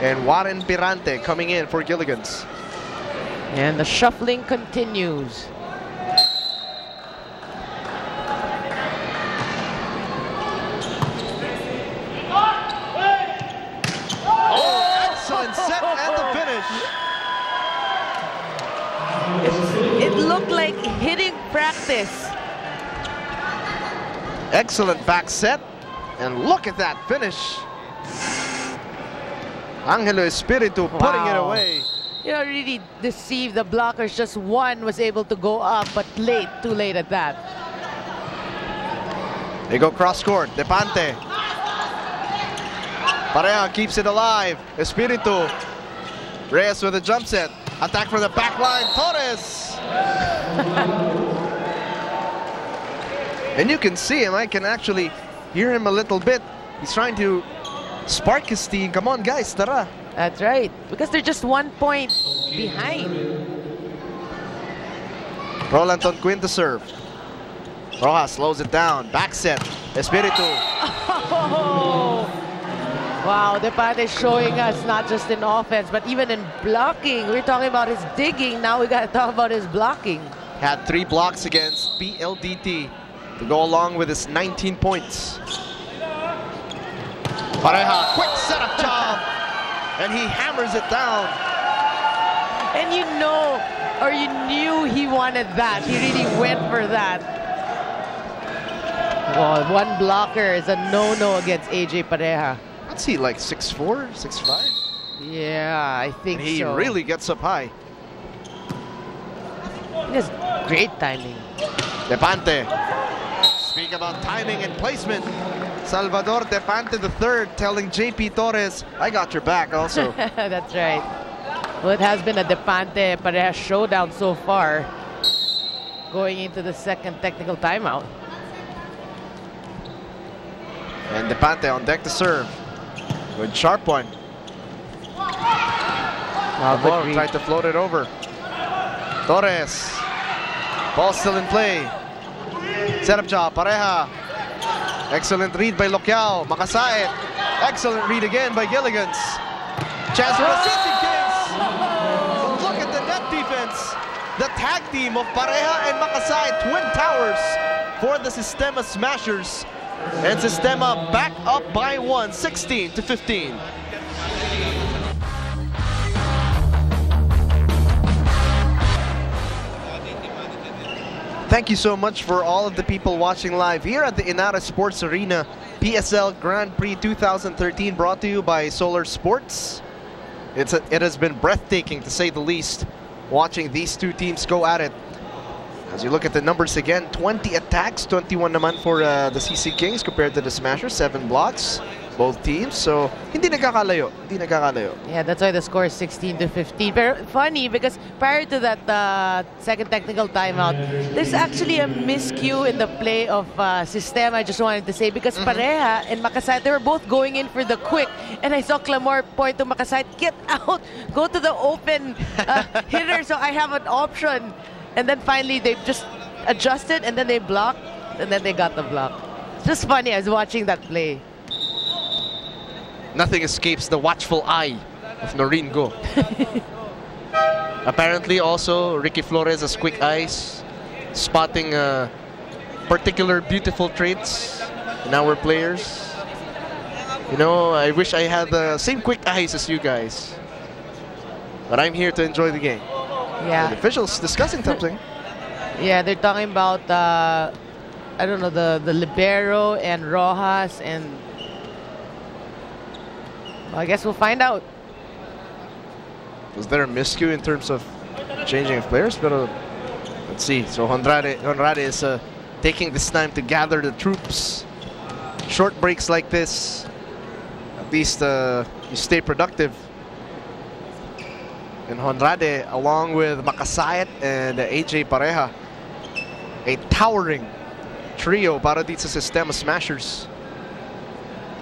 and Warren Pirante coming in for Gilligan's. And the shuffling continues. Oh, excellent set and the finish. It looked like hitting practice. Excellent back set. And look at that finish. Angelo Espiritu putting it away. You know, really deceived the blockers. Just one was able to go up, but late, too late at that. They go cross court. Depante. Pareja keeps it alive. Espiritu. Reyes with a jump set. Attack for the back line. Torres. And you can see him. I can actually hear him a little bit. He's trying to spark his team. Come on, guys. Tara. That's right. Because they're just 1 point behind. Roland Tonquin to serve. Rojas slows it down. Back set. Espiritu. Oh, wow, Depante is showing us not just in offense, but even in blocking. We're talking about his digging. Now we got to talk about his blocking. Had 3 blocks against PLDT to go along with his 19 points. Pareja, quick setup job, and he hammers it down. And you know, or you knew he wanted that. He really went for that. Well, one blocker is a no-no against AJ Pareja. What's he, like 6'4", 6'5"? Yeah, I think He so. really gets up high. He has great timing. Depante. Speak about timing and placement. Salvador Depante III telling JP Torres, I got your back also. That's right. Well, it has been a Depante Pareja showdown so far, going into the second technical timeout. And Depante on deck to serve. Good sharp one. Ball tried to float it over. Torres. Ball still in play. Setup job, Pareja. Excellent read by Loquiao. Makasait. Excellent read again by Gilligans. Chance for the Sisig Kings. But look at the net defense. The tag team of Pareja and Makasait, twin towers for the Systema Smashers. And Systema back up by 1, 16-15. Thank you so much for all of the people watching live here at the Inara Sports Arena PSL Grand Prix 2013, brought to you by Solar Sports. It has been breathtaking, to say the least, watching these two teams go at it. As you look at the numbers again, 20 attacks, 21 naman for the Sisig Kings compared to the Smashers, 7 blocks, both teams. So, hindi nagkakalayo. Yeah, that's why the score is 16-15. But funny, because prior to that second technical timeout, there's actually a miscue in the play of Systema, I just wanted to say, because Pareja and Makasait, they were both going in for the quick. And I saw Clamor point to Makasait, get out, go to the open hitter so I have an option. And then finally they just adjusted, and then they blocked, and then they got the block. It's just funny, I was watching that play. Nothing escapes the watchful eye of Noreen Go. Apparently also Ricky Flores has quick eyes, spotting particular beautiful traits in our players. You know, I wish I had the same quick eyes as you guys. But I'm here to enjoy the game. Yeah. The officials discussing something. Yeah, they're talking about, I don't know, the libero and Rojas, and well, I guess we'll find out. Was there a miscue in terms of changing of players? But let's see. So Honrade is taking this time to gather the troops. Short breaks like this, at least you stay productive. And Honrade, along with Makasait and AJ Pareja, a towering trio para dito sa Systema Smashers.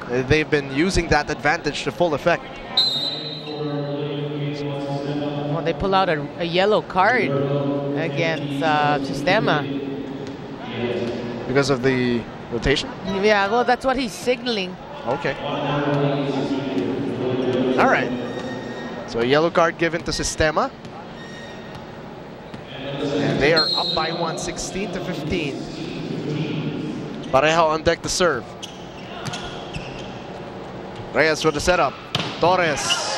They've been using that advantage to full effect. Well, they pull out a yellow card against Systema. Because of the rotation? Yeah, well, that's what he's signaling. Okay. All right. So a yellow card given to Systema. And they are up by 1, 16-15. Pareja on deck to serve. Reyes for the setup. Torres.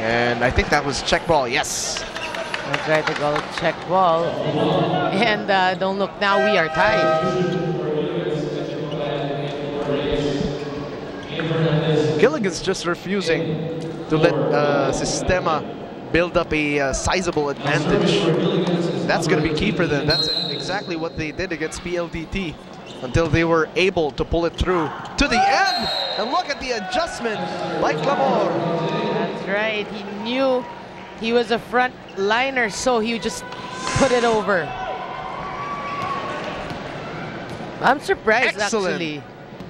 And I think that was check ball, yes. That's right, they go check ball. And don't look, now we are tied. Gilligan's just refusing to let Systema build up a sizable advantage. That's going to be key for them. That's exactly what they did against PLDT until they were able to pull it through to the end. And look at the adjustment by Clamor. That's right. He knew he was a front liner, so he just put it over. I'm surprised, Excellent. actually.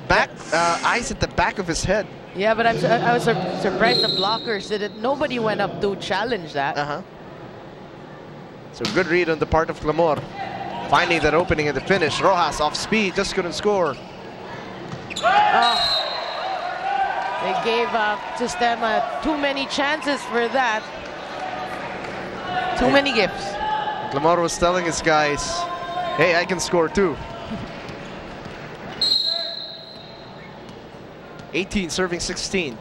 Back eyes at the back of his head. Yeah, but I was surprised the blockers didn't. Nobody went up to challenge that. So good read on the part of Clamor. Finding that opening at the finish. Rojas off speed, just couldn't score. They gave Systema too many chances for that. Too many gifts. Lamar was telling his guys, hey, I can score too. 18 serving 16.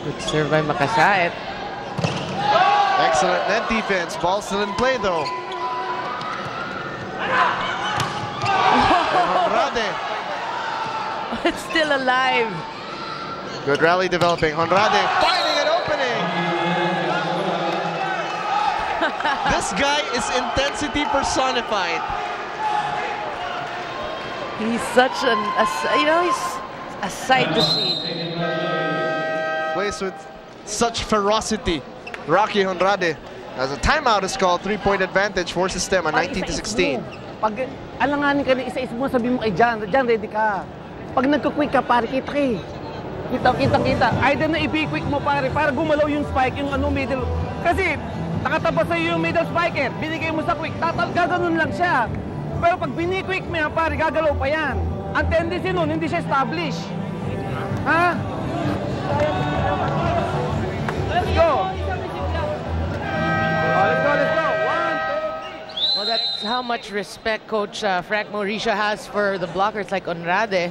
Good serve by Makasait. Excellent net defense. Ball still in play though. Honrade. It's still alive. Good rally developing. Honrade finding an opening. This guy is intensity personified. He's such he's a sight to see. Plays with such ferocity. Rocky Honrade. As a timeout is called, 3-point advantage for Systema, 19-16. Pag alanganin ka na isa-isa mo, sabi mo kay Jan, ready ka. Pag nagko-quick ka, pare, kita ka eh. Kita. Either na i-quick mo, pare, para gumalaw yung spike, yung middle. Kasi, nakatapas sa'yo yung middle spiker, binigay mo sa quick, gaganon lang siya. Pero pag bini-quick mo yan, pare, gagalaw pa yan. Ang tendency nun, hindi siya establish. Ha? Let's go! Let's go. 1, 2, 3. Well, that's how much respect Coach Frank Mauricio has for the blockers like Honrade.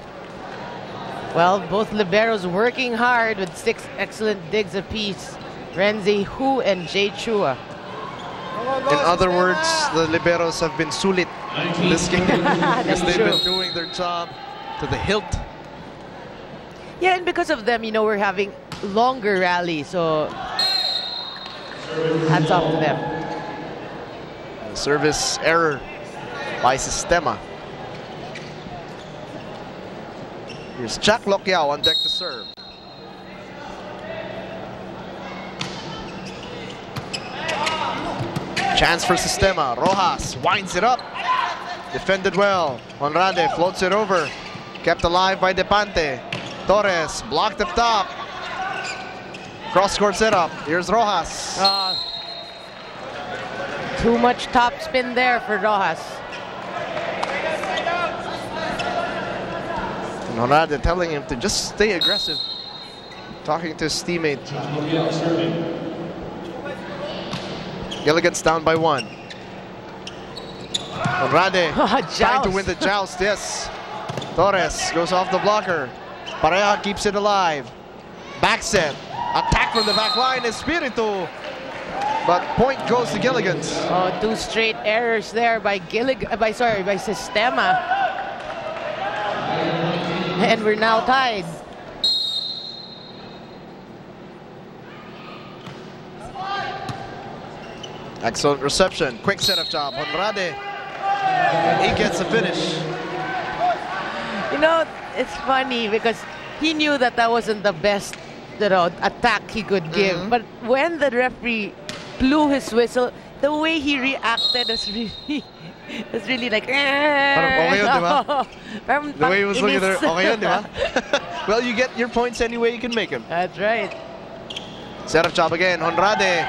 Well, both liberos working hard with 6 excellent digs apiece. Renzi, Hu, and Jay Chua. In other words, the liberos have been sulit in this game because they've been doing their job to the hilt. Yeah, and because of them, we're having longer rallies, so hats off to them. Service error by Systema. Here's Jack Lokyao on deck to serve. Chance for Systema. Rojas winds it up. Defended well. Honrade floats it over. Kept alive by Depante. Torres blocked up top. Cross-court setup. Here's Rojas. Too much top spin there for Rojas. And Honrade telling him to just stay aggressive. Talking to his teammate. Gilligan's down by 1. Honrade trying to win the joust, yes. Torres goes off the blocker. Pareja keeps it alive. Back set. Attack from the back line, Espiritu. But point goes to Gilligan's. 2 straight errors there by Systema. And we're now tied. Excellent reception. Quick setup job. Honrade. He gets the finish. It's funny because he knew that wasn't the best attack he could give. But when the referee blew his whistle, the way he reacted was really like, Parang okay yun, di ba? The way he was looking there, okay yun, di ba? Well, you get your points any way you can make them. That's right. Setup job again. Honrade.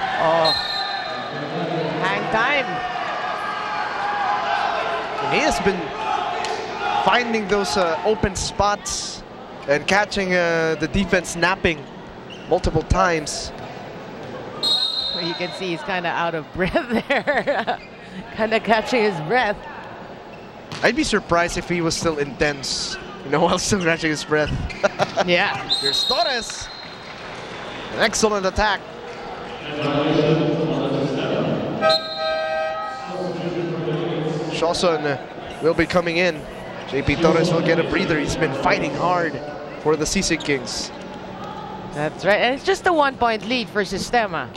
Hang time. And he has been finding those open spots and catching the defense napping multiple times. Well, you can see he's kind of out of breath there. Kind of catching his breath. I'd be surprised if he was still intense, while still catching his breath. Yeah. Here's Torres. An excellent attack. Shawson will be coming in. JP Torres will get a breather. He's been fighting hard for the Sisig Kings. That's right. And it's just a 1-point lead for Systema.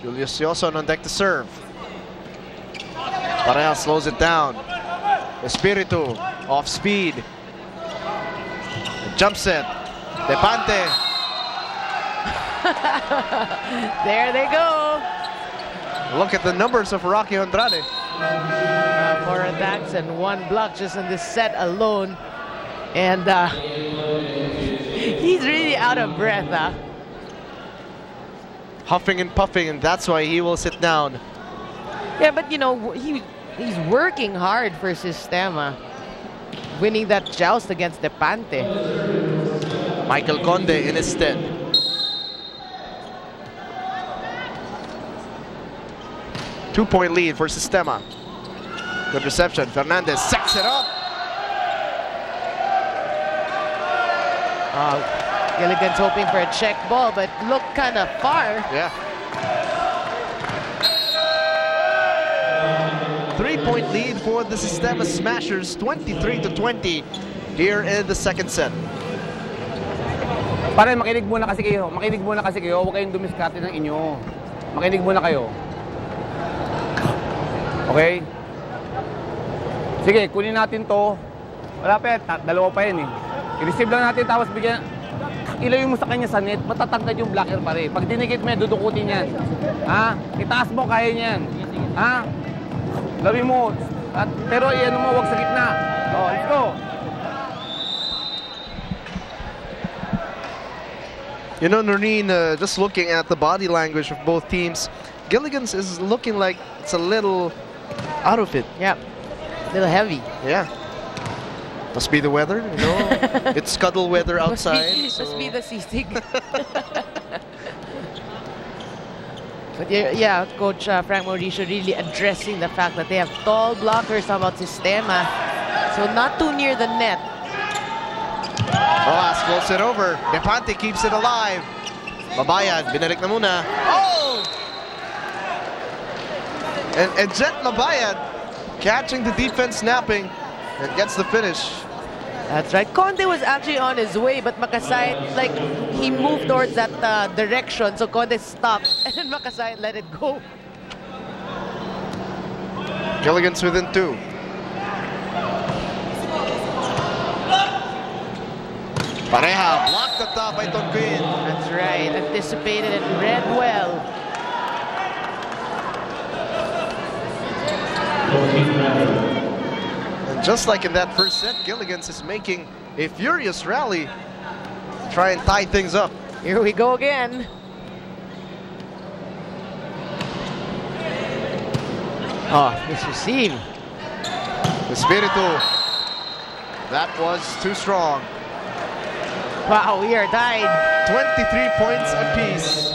Julius Sioson on deck to serve. Pareja slows it down. Espiritu off speed. Jump set. Depante. There they go. Look at the numbers of Rocky Andrade. 4 attacks and 1 block just in this set alone. And he's really out of breath. Huffing and puffing, and that's why he will sit down. Yeah, but you know, he's working hard for Systema, winning that joust against Depante. Michael Conde in his stead. Two-point lead for Systema. Good reception. Fernandez sets it up. Gilligan's hoping for a check ball, but looked kind of far. Yeah. 3-point lead for the Systema Smashers, 23-20 here in the second set. Pare, makinig muna kasi kayo. Makinig muna kasi kayo. Huwag kayong dumiskarte ng inyo. Makinig muna kayo. Okay? Sige, kunin natin to. Wala pa yan. Dalawa pa yan eh. I-receive lang natin tapos bigyan. Ilayo mo sa kanya sa net. Matatangkad yung blocker pare. Pag dinikit mo yan, dudukutin yan. Ha? Itaas mo, kaya niyan. Ha? Labi mo. Pero iyan mo, huwag sa gitna. Oh, let's go. You know, Noreen, just looking at the body language of both teams, Gilligan's is looking like it's a little out of it. Yeah, a little heavy. Yeah. Must be the weather, you know. It's cuddle weather outside. Must be the Sisig. But yeah, Coach Frank Mauricio really addressing the fact that they have tall blockers about Systema, so not too near the net. Rojas floats it over. Depante keeps it alive. Mabayad, binalik na muna. Oh! And Jet Mabayad catching the defense napping and gets the finish. That's right. Conde was actually on his way, but Makasay, like, he moved towards that direction, so Conde stopped, and then Makasay let it go. Gilligan's within 2. Pareja blocked the top by Tonquin. That's right. Anticipated and read well. And just like in that first set, Gilligan's is making a furious rally to try and tie things up. Here we go again. Oh, misreceived. Espiritu. That was too strong. Wow, we are tied. 23 points apiece.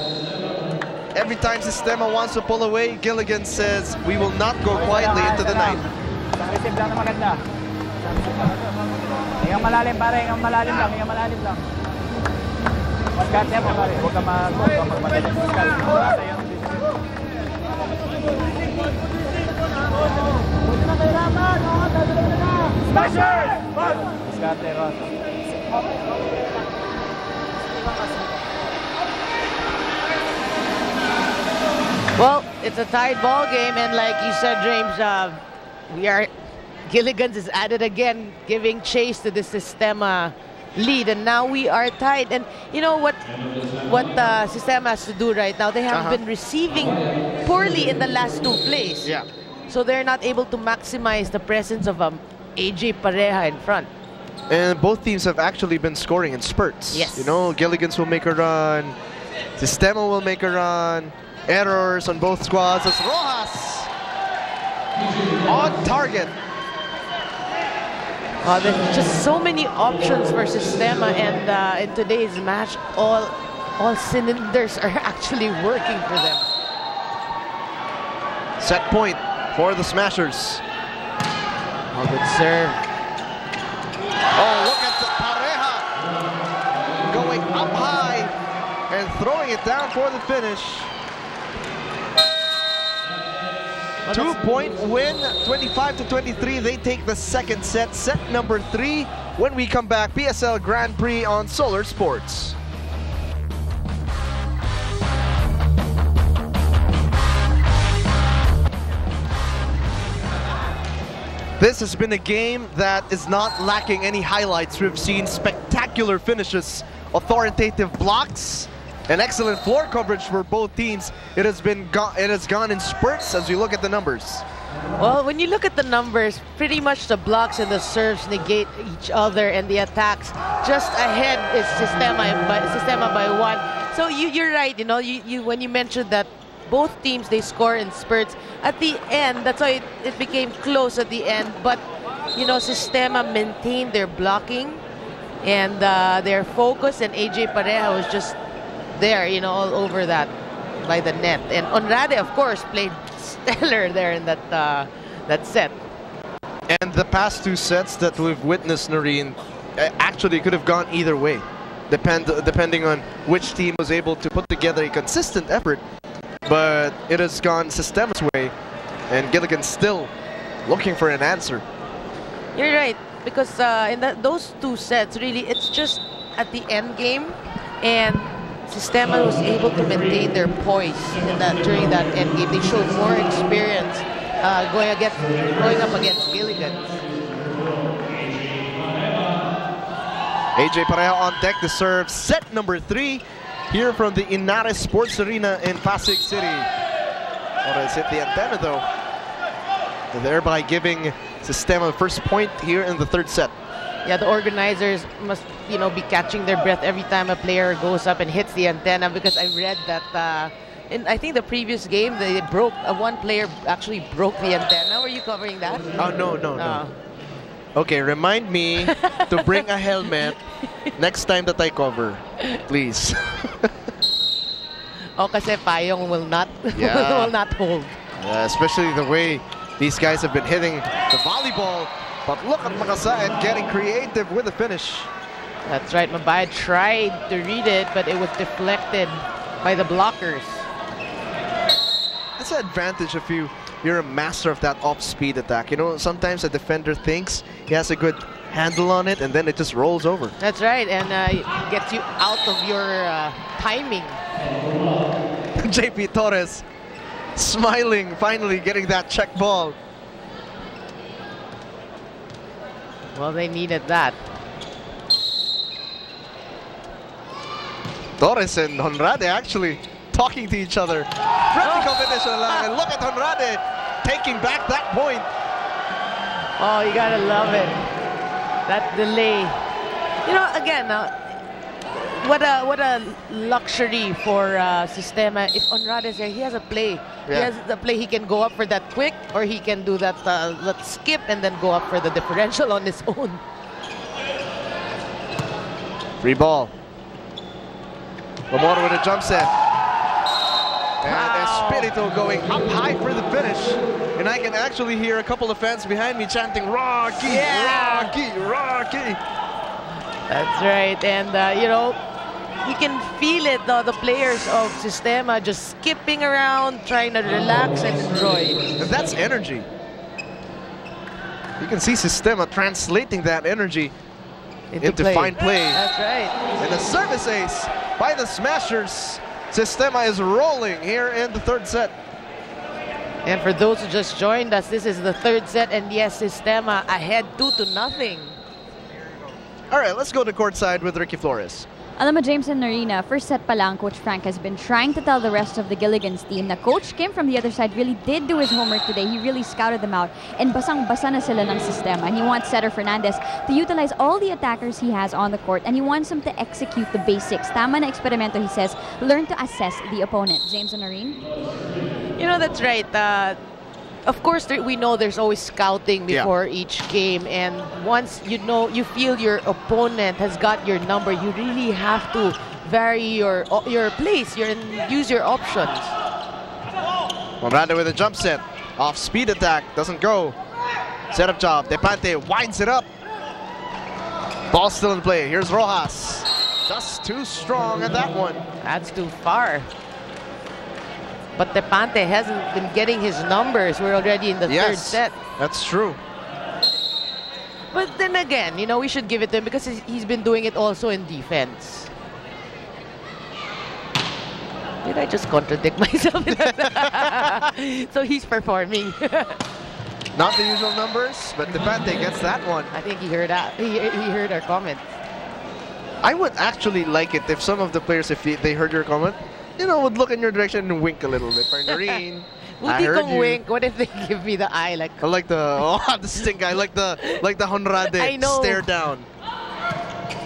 Every time Systema wants to pull away, Gilligan says, we will not go quietly into the night. Receive lang na maganda. Hingang malalim pare, hingang malalim lang, hingang malalim lang. Maskat niya pare, huwag ka magmadali. Smasher! Maskat niya, Ross. Well, it's a tied ball game, and like you said, James, Gilligan's is at it again, giving chase to the Systema lead, and now we are tied. And you know what Systema has to do right now? They have been receiving poorly in the last 2 plays. Yeah. So they're not able to maximize the presence of AJ Pareja in front. And both teams have actually been scoring in spurts. Yes. You know, Gilligan's will make a run. Systema will make a run. Errors on both squads as Rojas on target. There's just so many options for Systema, and in today's match, all cylinders are actually working for them. Set point for the Smashers. Oh, good serve. Oh, look at the Pareja going up high and throwing it down for the finish. 2-point win, 25-23. They take the second set, set number 3. When we come back, PSL Grand Prix on Solar Sports. This has been a game that is not lacking any highlights. We've seen spectacular finishes, authoritative blocks, and excellent floor coverage for both teams. It has gone in spurts as we look at the numbers. Well, when you look at the numbers, pretty much the blocks and the serves negate each other, and the attacks just ahead is Systema by 1. So you're right. You know, you when you mentioned that both teams, they score in spurts at the end. That's why it became close at the end. But you know, Systema maintained their blocking and their focus, and AJ Pareja was just there, you know, all over that by the net. And Onrade, of course, played stellar there in that set. And the past 2 sets that we've witnessed, Noreen, actually could have gone either way, depending on which team was able to put together a consistent effort. But it has gone Systema's way, and Giligan still looking for an answer. You're right, because in those 2 sets, really, it's just at the end game, and Systema was able to maintain their poise during that end game. They showed more experience going up against Giligan. AJ Pareja on deck to serve set number 3 here from the Inares Sports Arena in Pasig City. Torres hit the antenna though, thereby giving Systema first point here in the 3rd set. Yeah, the organizers must, you know, be catching their breath every time a player goes up and hits the antenna, because I read that in, I think, the previous game, they broke, one player actually broke the antenna. Were you covering that? Oh, no. Okay, remind me to bring a helmet next time that I cover, please. Oh, kasi payong will not hold. Especially the way these guys have been hitting the volleyball. But look at Makasayan getting creative with the finish. That's right, Mabay tried to read it, but it was deflected by the blockers. That's the advantage if you're a master of that off-speed attack. You know, sometimes a defender thinks he has a good handle on it, and then it just rolls over. That's right, and it gets you out of your timing. JP Torres smiling, finally getting that check ball. Well, they needed that. Torres and Honrade actually talking to each other. Friendly competition lang, and look at Honrade taking back that point. Oh, you gotta love it. That delay. You know, again, what a luxury for Systema. If Onrade is there, he has a play. Yeah. He has the play. He can go up for that quick, or he can do that skip and then go up for the differential on his own. Free ball. Lamor with a jump set. And Espirito going up high for the finish. And I can actually hear a couple of fans behind me chanting, Rocky, yeah! Rocky, Rocky. That's right. And, you know, you can feel it, the players of Systema just skipping around, trying to relax and enjoy. And that's energy. You can see Systema translating that energy into fine play. That's right. And a service ace by the Smashers. Systema is rolling here in the 3rd set. And for those who just joined us, this is the 3rd set, and yes, Systema ahead 2-0. All right, let's go to courtside with Ricky Flores. Alam mo, James and Norina, first set pa lang, Coach Frank has been trying to tell the rest of the Gilligan's team na Coach Kim from the other side really did do his homework today. He really scouted them out, and basang-basa na sila ng Systema. And he wants Setter Fernandez to utilize all the attackers he has on the court, and he wants them to execute the basics. Tama na eksperimento, he says. Learn to assess the opponent. James and Noreen? You know, that's right. Of course, we know there's always scouting before each game, and once you feel your opponent has got your number, you really have to vary your place, use your options. Moranda with a jump set, off speed attack, doesn't go. Setup job, Depante winds it up. Ball still in play. Here's Rojas, just too strong at that one. That's too far. But Depante hasn't been getting his numbers. We're already in the 3rd set. That's true. But then again, you know, we should give it to him because he's been doing it also in defense. Did I just contradict myself? So he's performing. Not the usual numbers, but Depante gets that one. I think he heard that. He heard our comment. I would actually like it if some of the players, if they heard your comment, you know, would look in your direction and wink a little bit. For Noreen, I Buti heard kong you. wink. What if they give me the eye? Like, I like the the stink. I like the Honrade I know. stare down.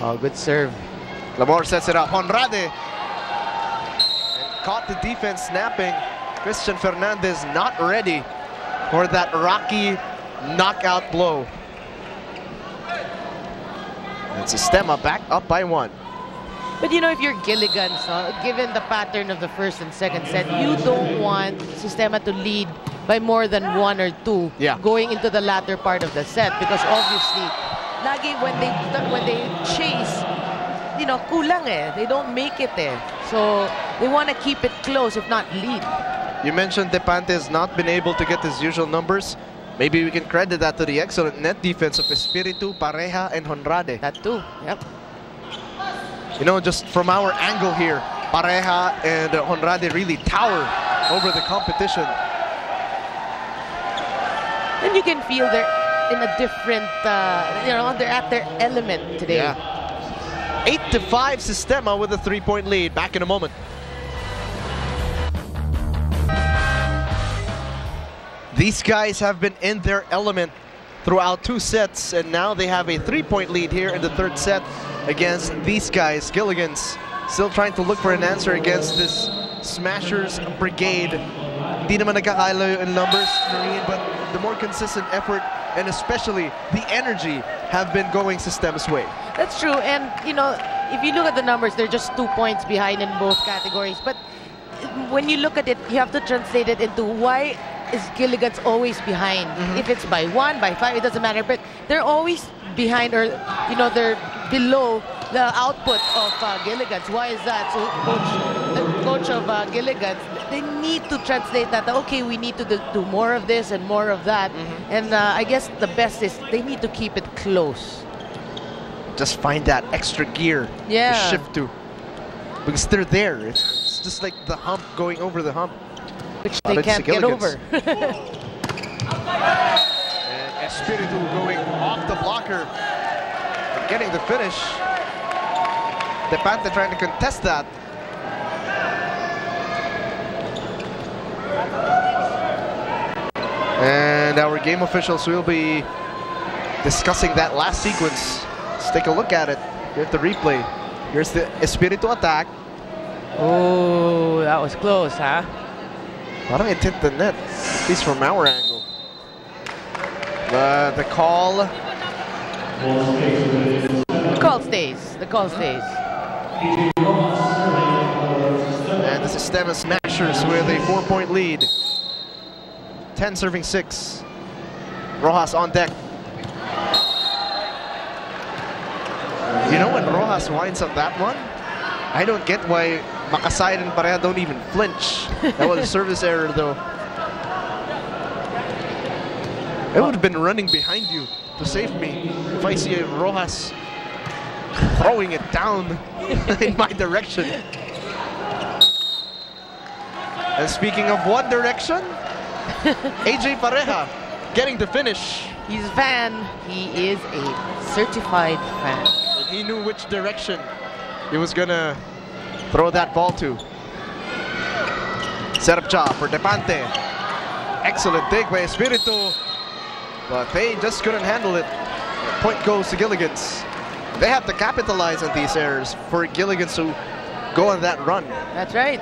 oh, good serve. Lamor sets it up. Honrade. And caught the defense snapping. Christian Fernandez not ready for that rocky knockout blow. And Systema back up by 1. But you know, if you're Gilligan's, given the pattern of the first and second set, you don't want Systema to lead by more than 1 or 2 going into the latter part of the set, because obviously, lagi when they chase, you know, kulang eh. They don't make it eh. So they want to keep it close, if not lead. You mentioned Depante has not been able to get his usual numbers. Maybe we can credit that to the excellent net defense of Espiritu, Pareja, and Honrade. That too, yep. You know, just from our angle here, Pareja and Honrade really tower over the competition. And you can feel they're in a different, you know, they're at their element today. Yeah. 8-5 Systema with a 3-point lead. Back in a moment. These guys have been in their element throughout 2 sets, and now they have a 3-point lead here in the 3rd set against these guys. Gilligan's still trying to look for an answer against this Smashers brigade. Hindi naman nagkakalayo in numbers, Noreen, but the more consistent effort and especially the energy have been going Systema's way. That's true, and you know, if you look at the numbers, they're just 2 points behind in both categories. But when you look at it, you have to translate it into why is Gilligan's always behind. If it's by 1, by 5, it doesn't matter, but they're always behind, or you know, they're below the output of Gilligan's. Why is that? So the coach of Gilligan's, they need to translate that. Okay, we need to do more of this and more of that. And I guess the best is they need to keep it close. Just find that extra gear to shift to, because they're there. It's just like the hump, going over the hump, which they can't get over. And Espiritu going off the blocker, getting the finish. Depante trying to contest that. And our game officials will be discussing that last sequence. Let's take a look at it. Here's the replay. Here's the Espiritu attack. Oh, that was close, huh? Parang it hit the net, at least from our angle. The call. The call stays. The call stays. And the Systema Smashers with a 4-point lead. 10 serving 6. Rojas on deck. You know, when Rojas winds up that one, I don't get why Makasayad and Pareja don't even flinch. That was a service error, though. I would have been running behind you to save me if I see a Rojas throwing it down in my direction. And speaking of one direction, AJ Pareja getting the finish. He's a fan. He is a certified fan. And he knew which direction he was gonna throw that ball to. Setup job for Depante. Excellent dig by Espiritu, but they just couldn't handle it. Point goes to Gilligan's. They have to capitalize on these errors for Gilligan's to go on that run. That's right.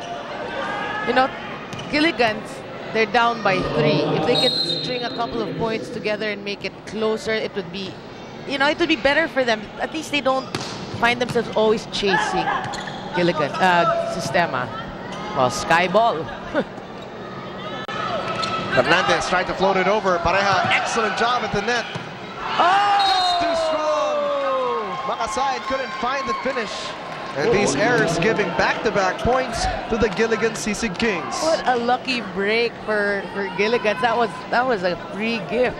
You know, Gilligan's, they're down by 3. If they can string a couple of points together and make it closer, it would be, you know, it would be better for them. At least they don't find themselves always chasing Gilligan, Systema. Well, sky ball. Fernandez tried to float it over. Pareja, excellent job at the net. Just too strong. Makasayad couldn't find the finish. And these errors giving back-to-back points to the Giligan Sisig Kings. What a lucky break for Gilligan. That was a free gift.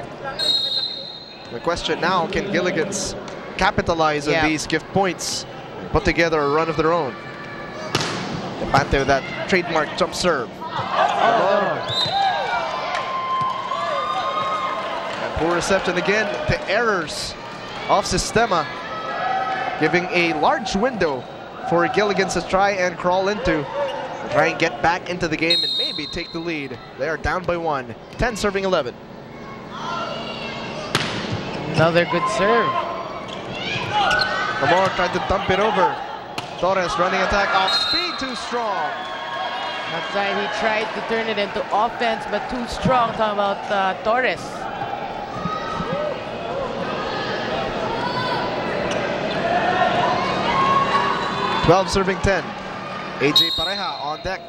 The question now, can Gilligan's capitalize on these gift points and put together a run of their own? Depante with that trademark jump serve. And poor reception again. The errors of Systema giving a large window for Gilligan to try and crawl into, try and get back into the game and maybe maybe take the lead. They are down by 1. 10 serving 11. Another good serve. Lamar tried to dump it over. Torres running attack off speed, too strong. That's right, he tried to turn it into offense, but too strong. Talking about Torres. Twelve serving 10. AJ Pareja on deck.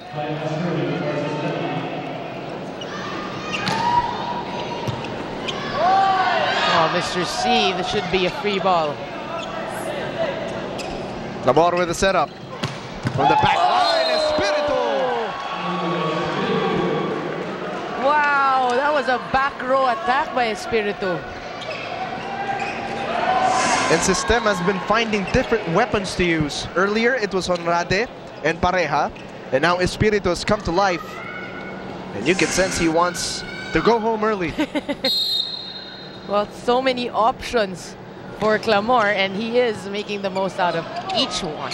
Oh, Mr. C, this should be a free ball. Lamar with the setup. From the back line, Espiritu. Wow, that was a back row attack by Espiritu. And Systema has been finding different weapons to use. Earlier, it was Honrade and Pareja. And now Espiritu has come to life. And you can sense he wants to go home early. Well, so many options for Clamor, and he is making the most out of each one.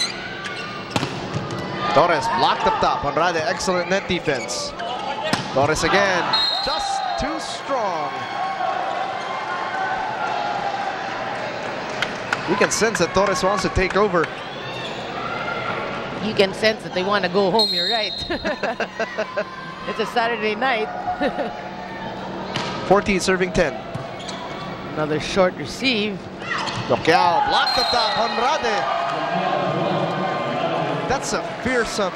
Torres blocked up top. Honrade, excellent net defense. Torres again, just too strong. You can sense that Torres wants to take over. You can sense that they want to go home, you're right. It's a Saturday night. 14 serving 10. Another short receive. Loquiao blocked up top. Honrade. That's a fearsome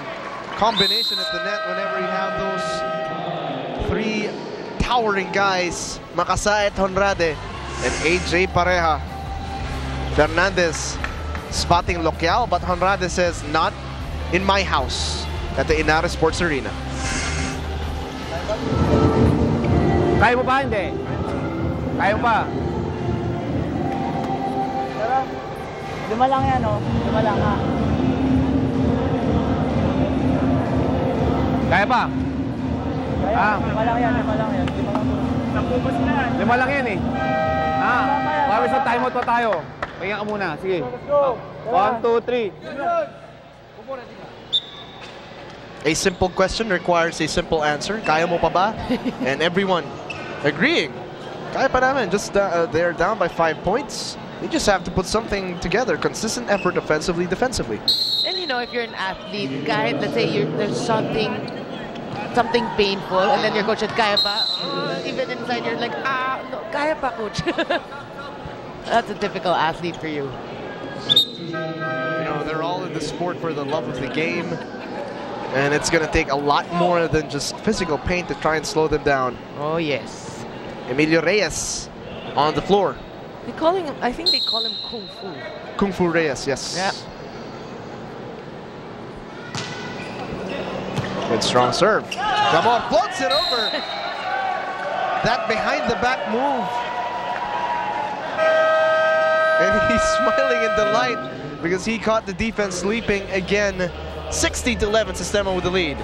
combination at the net whenever you have those three towering guys. Makasait, Honrade, and AJ Pareja. Fernandez spotting Loquiao, but Honrade says, not in my house at the Inares Sports Arena. Kaya mo ba? Hindi. Kaya mo ba? Lima lang yan, oh. Lima lang, ha. Kaya pa? Kaya, lima lang yan, lima lang yan. Lima lang yan eh. Pawis na time out pa tayo. Pahinga ka muna, sige. 1, 2, 3. A simple question requires a simple answer. Kaya mo pa ba? And everyone agreeing. Kaya pa namin. Just they're down by 5 points. They just have to put something together. Consistent effort offensively, defensively. And you know, if you're an athlete, kahit let's say there's something painful, and then your coach said, kaya pa? Even inside, you're like, no, kaya pa, coach. That's a typical athlete for you. You know, they're all in the sport for the love of the game. And it's going to take a lot more than just physical pain to try and slow them down. Oh, yes. Emilio Reyes on the floor. They call him, I think they call him Kung Fu. Kung Fu Reyes, yes. Yeah. Good strong serve. Gamor floats it over. That behind the back move. And he's smiling in delight because he caught the defense sleeping again. 60-11, Systema with the lead.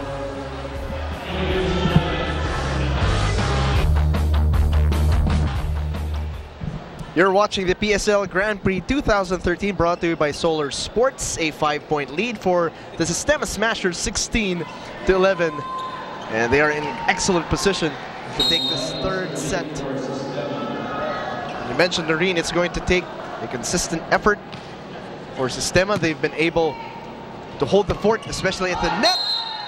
You're watching the PSL Grand Prix 2013, brought to you by Solar Sports. A 5-point lead for the Systema Smashers, 16-11. And they are in excellent position to take this third set. You mentioned, Noreen, it's going to take a consistent effort for Systema. They've been able to hold the fort, especially at the net.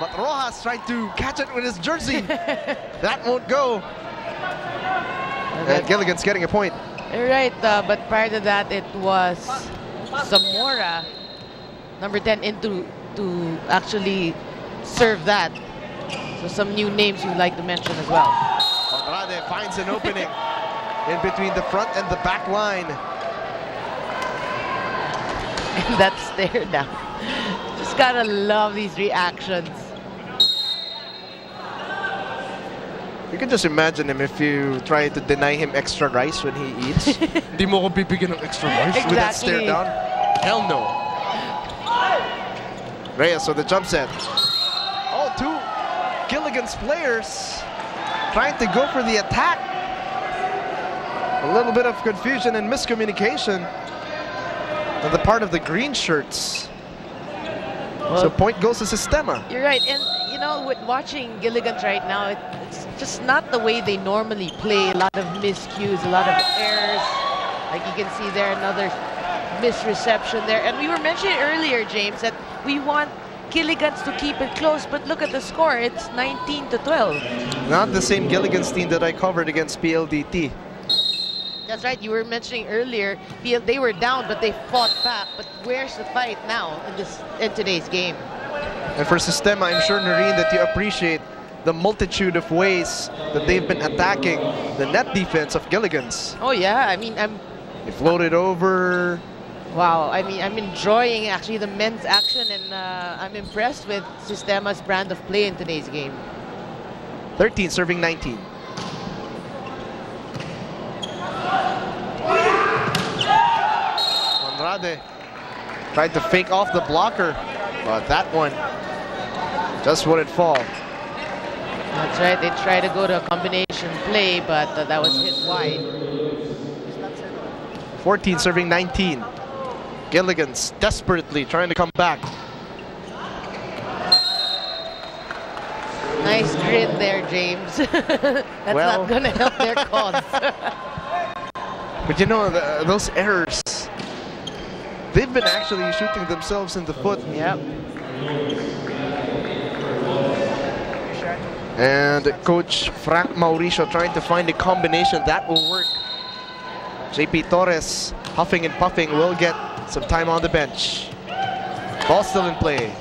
But Rojas tried to catch it with his jersey. That won't go. And Gilligan's getting a point. You're right, but prior to that, it was Zamora, number 10, into to actually serve that. So some new names you'd like to mention as well. Andrade finds an opening in between the front and the back line. And that stare down. Just gotta love these reactions. You can just imagine him if you try to deny him extra rice when he eats. Di mo ko bibigyan ng extra rice Exactly. with that stare down? Hell no. Reyes with the jump set. Oh, two Gilligan's players trying to go for the attack. A little bit of confusion and miscommunication on the part of the green shirts. Well, so point goes to Systema. You're right, and you know, with watching Gilligan's right now, it's just not the way they normally play. A lot of miscues, a lot of errors. Like you can see there, another misreception there. And we were mentioning earlier, James, that we want Gilligan's to keep it close, but look at the score. It's 19-12. Not the same Gilligan's team that I covered against PLDT. That's right. You were mentioning earlier, they were down, but they fought back. But where's the fight now in today's game? And for Systema, I'm sure, Noreen, that you appreciate the multitude of ways that they've been attacking the net defense of Gilligan's. Oh yeah, I mean, They floated over. wow, I mean, I'm enjoying actually the men's action, and I'm impressed with Systema's brand of play in today's game. 13 serving 19. Andrade tried to fake off the blocker, but that one just wouldn't fall. That's right, they tried to go to a combination play, but that was hit wide. 14 serving 19. Gilligan's desperately trying to come back. Nice grin there, James. That's Well, not going to help their cause. But you know, those errors, they've been actually shooting themselves in the foot. Yep. And Coach Frank Mauricio trying to find a combination that will work. JP Torres, huffing and puffing, will get some time on the bench. Ball still in play.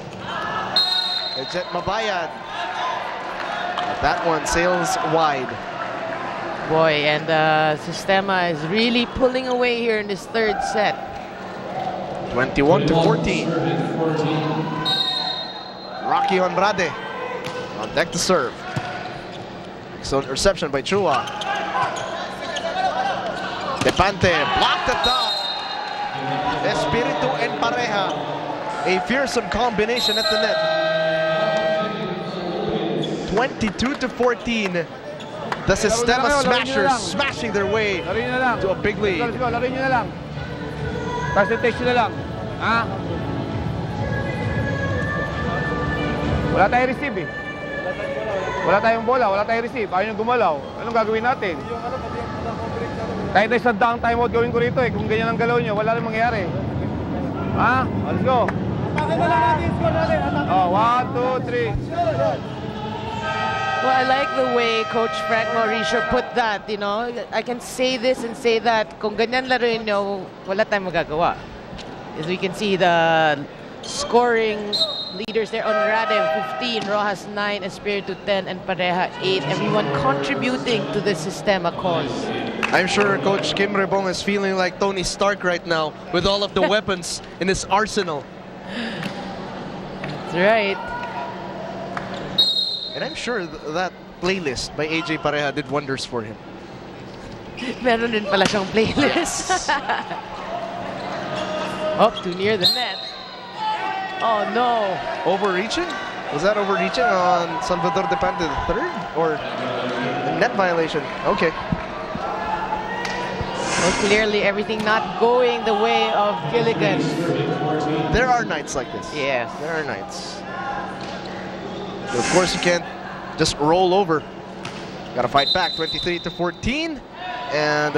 Jet Mabayad. That one sails wide. Boy, and Systema is really pulling away here in this third set. 21-14. Rocky Andrade on deck to serve. Excellent reception by Chua. Depante blocked the top. Espiritu and Pareja. A fearsome combination at the net. 22-14. The Systema Smashers smashing their way to a big lead. Laruin nyo na lang. Presentation na lang. Ha? Wala tayong receive eh. Wala tayong bola, wala tayong receive. Ayaw nyo gumalaw. Anong gagawin natin? Kahit na isang down timeout gawin ko rito eh. Kung ganyan ang galaw nyo, wala rin mangyayari. Ha? Let's go. Oh, 1, 2, 3. Well, I like the way Coach Frank Mauricio put that, you know. I can say this and say that. Kung ganyan laruin nyo, wala tayong magagawa. As we can see the scoring leaders there on Radev 15, Rojas 9, Espiritu 10, and Pareja 8. Everyone contributing to the Systema cause. I'm sure Coach Kim Rebong is feeling like Tony Stark right now with all of the weapons in his arsenal. That's right. And I'm sure that playlist by AJ Pareja did wonders for him. Meron din pala siyang playlist. Oh, too near the net. Oh no. Overreaching? Was that overreaching on Salvador Depante III? Or a net violation? Okay. Well, clearly everything not going the way of Gilligan. There are nights like this. Yes. There are nights. But of course, you can't just roll over. Gotta fight back. 23-14. And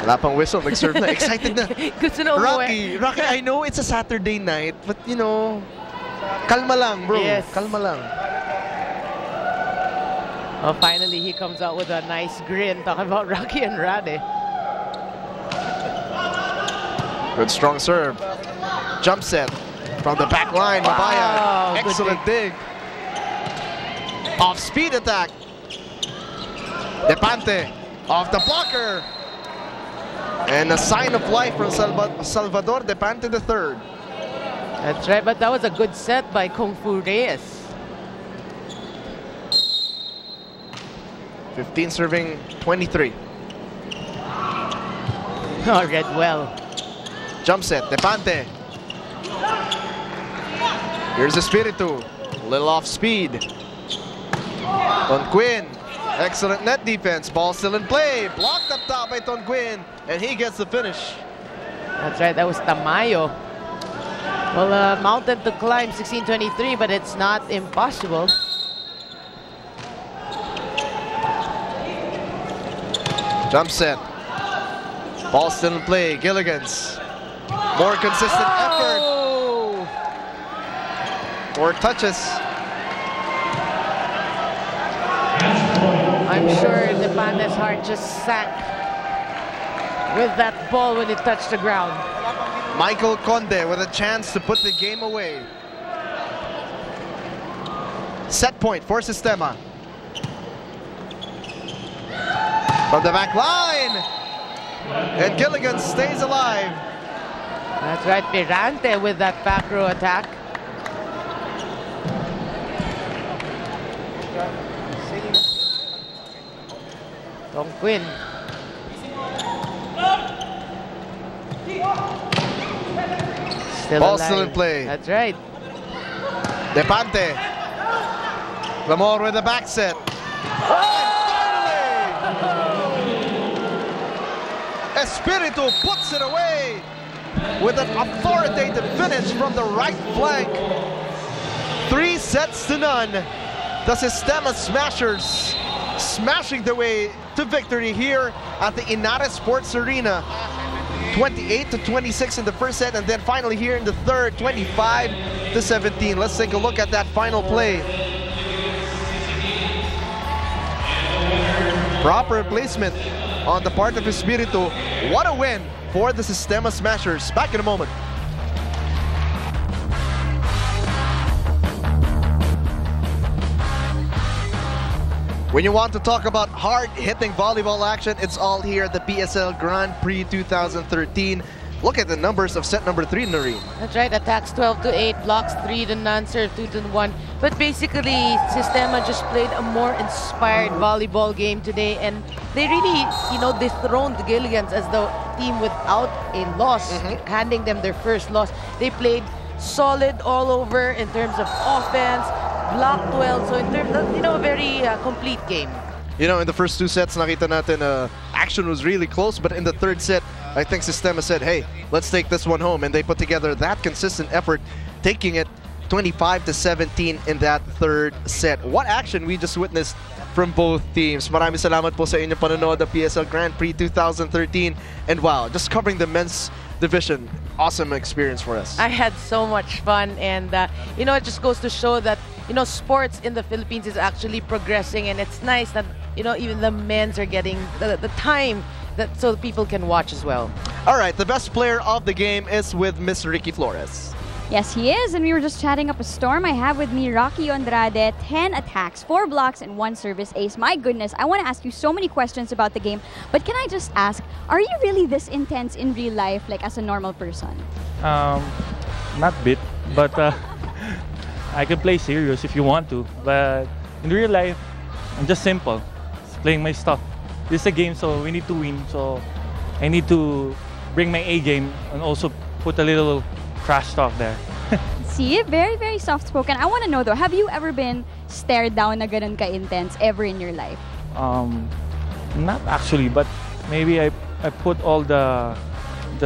wala pang whistle. Nag-serve na. Excited na. Gusto na umuwi. Rocky, I know it's a Saturday night, but you know, kalma lang, bro. Yes. Kalma lang. Oh, finally, he comes out with a nice grin talking about Rocky and Rade. Good strong serve. Jump set from the back line. Wow, Mabayad. Excellent dig. Off speed attack. Depante off the blocker. And a sign of life from Salvador Depante III. That's right, but that was a good set by Kung Fu Reyes. 15 serving 23. Oh, read well. Jump set, Depante. Here's Espiritu. A little off speed. Tonquin. Excellent net defense. Ball still in play. Blocked up top by Tonquin. And he gets the finish. That's right, that was Tamayo. Well, mountain to climb 16-23, but it's not impossible. Jump set. Ball still in play. Gilligan's. More consistent effort. More touches. I'm sure Depante's heart just sank with that ball when it touched the ground. Michael Conde with a chance to put the game away. Set point for Systema. From the back line. And Gilligan stays alive. That's right, Pirante with that back row attack. Tom Quinn. Ball still in play. That's right. Depante. Lamor with the back set. Espiritu puts it away with an authoritative finish from the right flank. 3-0. The Systema Smashers smashing their way to victory here at the Inares Sports Arena. 28-26 in the first set, and then finally here in the third, 25-17. Let's take a look at that final play. Proper placement on the part of Espiritu. What a win for the Systema Smashers. Back in a moment. When you want to talk about hard-hitting volleyball action, it's all here at the PSL Grand Prix 2013. Look at the numbers of set number 3, Noreen. That's right, attacks 12-8, blocks 3-0, serve 2-1. But basically, Systema just played a more inspired volleyball game today, and they really, dethroned the Gilligans as the team without a loss, handing them their first loss. They played solid all over in terms of offense, blocked well, so in terms of, a very complete game. In the first two sets, nakita natin action was really close, but in the third set, I think Systema said, hey, let's take this one home, and they put together that consistent effort, taking it 25-17 in that third set. What action we just witnessed from both teams. Maraming salamat po sa inyong panonood ng PSL Grand Prix 2013, and wow, just covering the men's division, awesome experience for us. I had so much fun, and it just goes to show that sports in the Philippines is actually progressing, and it's nice that even the men's are getting the time so people can watch as well. All right, the best player of the game is with Miss Ricky Flores. Yes, he is, and we were just chatting up a storm. I have with me Rocky Andrade, 10 attacks, 4 blocks, and 1 service ace. My goodness, I want to ask you so many questions about the game, but can I just ask, are you really this intense in real life, like as a normal person? Not bit, but I can play serious if you want to, but in real life, I'm just simple, just playing my stuff. This is a game, so we need to win, so I need to bring my A game and also put a little trash talk there. See, very, very soft-spoken. I want to know though, have you ever been stared down na ganun ka-intense ever in your life? Not actually, but maybe I put all the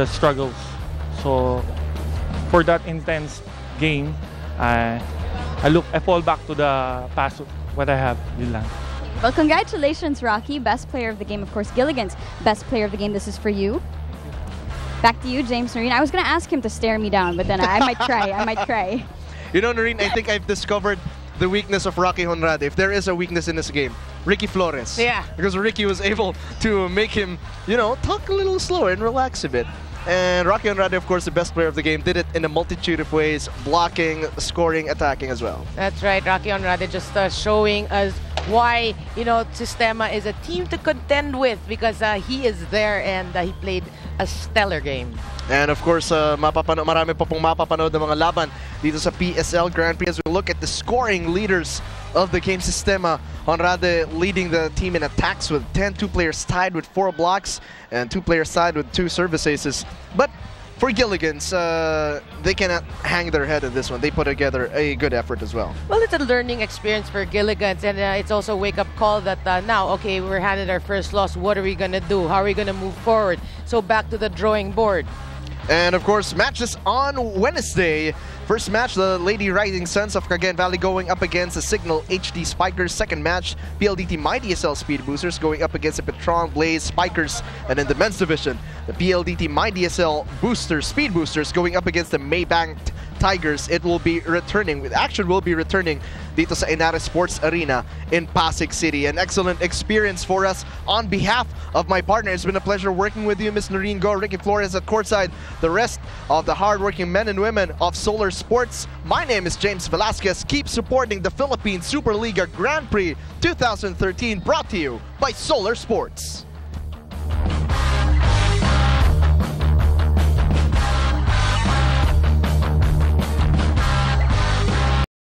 struggles. So for that intense game, I fall back to the past, what I have. Yun lang. Well, congratulations, Rocky. Best player of the game, of course, Gilligan's best player of the game. This is for you. Back to you, James Noreen. I was going to ask him to stare me down, but then I might try. I might try. Noreen, I think I've discovered the weakness of Rocky Honrade. If there is a weakness in this game, Ricky Flores. Yeah. Because Ricky was able to make him, talk a little slower and relax a bit. And Rocky Honrade, of course, the best player of the game, did it in a multitude of ways, blocking, scoring, attacking as well. That's right. Rocky Honrade just showing us why, Systema is a team to contend with, because he is there and he played a stellar game. And of course, marami pa pong mapapanood ng mga laban dito sa PSL Grand Prix as we look at the scoring leaders of the game. Systema, Honrade leading the team in attacks with 10, 2 players tied with 4 blocks, and 2 players tied with 2 service aces. But for Gilligan's, they cannot hang their head in this one. They put together a good effort as well. Well, it's a learning experience for Gilligan's, and it's also a wake-up call that now, okay, we're handed our first loss. What are we going to do? How are we going to move forward? So back to the drawing board. And of course, matches on Wednesday. First match, the Lady Rising Suns of Cagayan Valley going up against the Signal HD Spikers. Second match, PLDT Mighty SL Speed Boosters going up against the Petron Blaze Spikers. And in the men's division, the PLDT Mighty SL Boosters, Speed Boosters going up against the Maybank Tigers. It will be returning, with action will be returning dito sa Inares Sports Arena in Pasig City. An excellent experience for us. On behalf of my partner, it's been a pleasure working with you, Ms. Noreen Go, Ricky Flores at courtside, the rest of the hardworking men and women of Solar Sports. My name is James Velasquez. Keep supporting the Philippine Superliga Grand Prix 2013, brought to you by Solar Sports.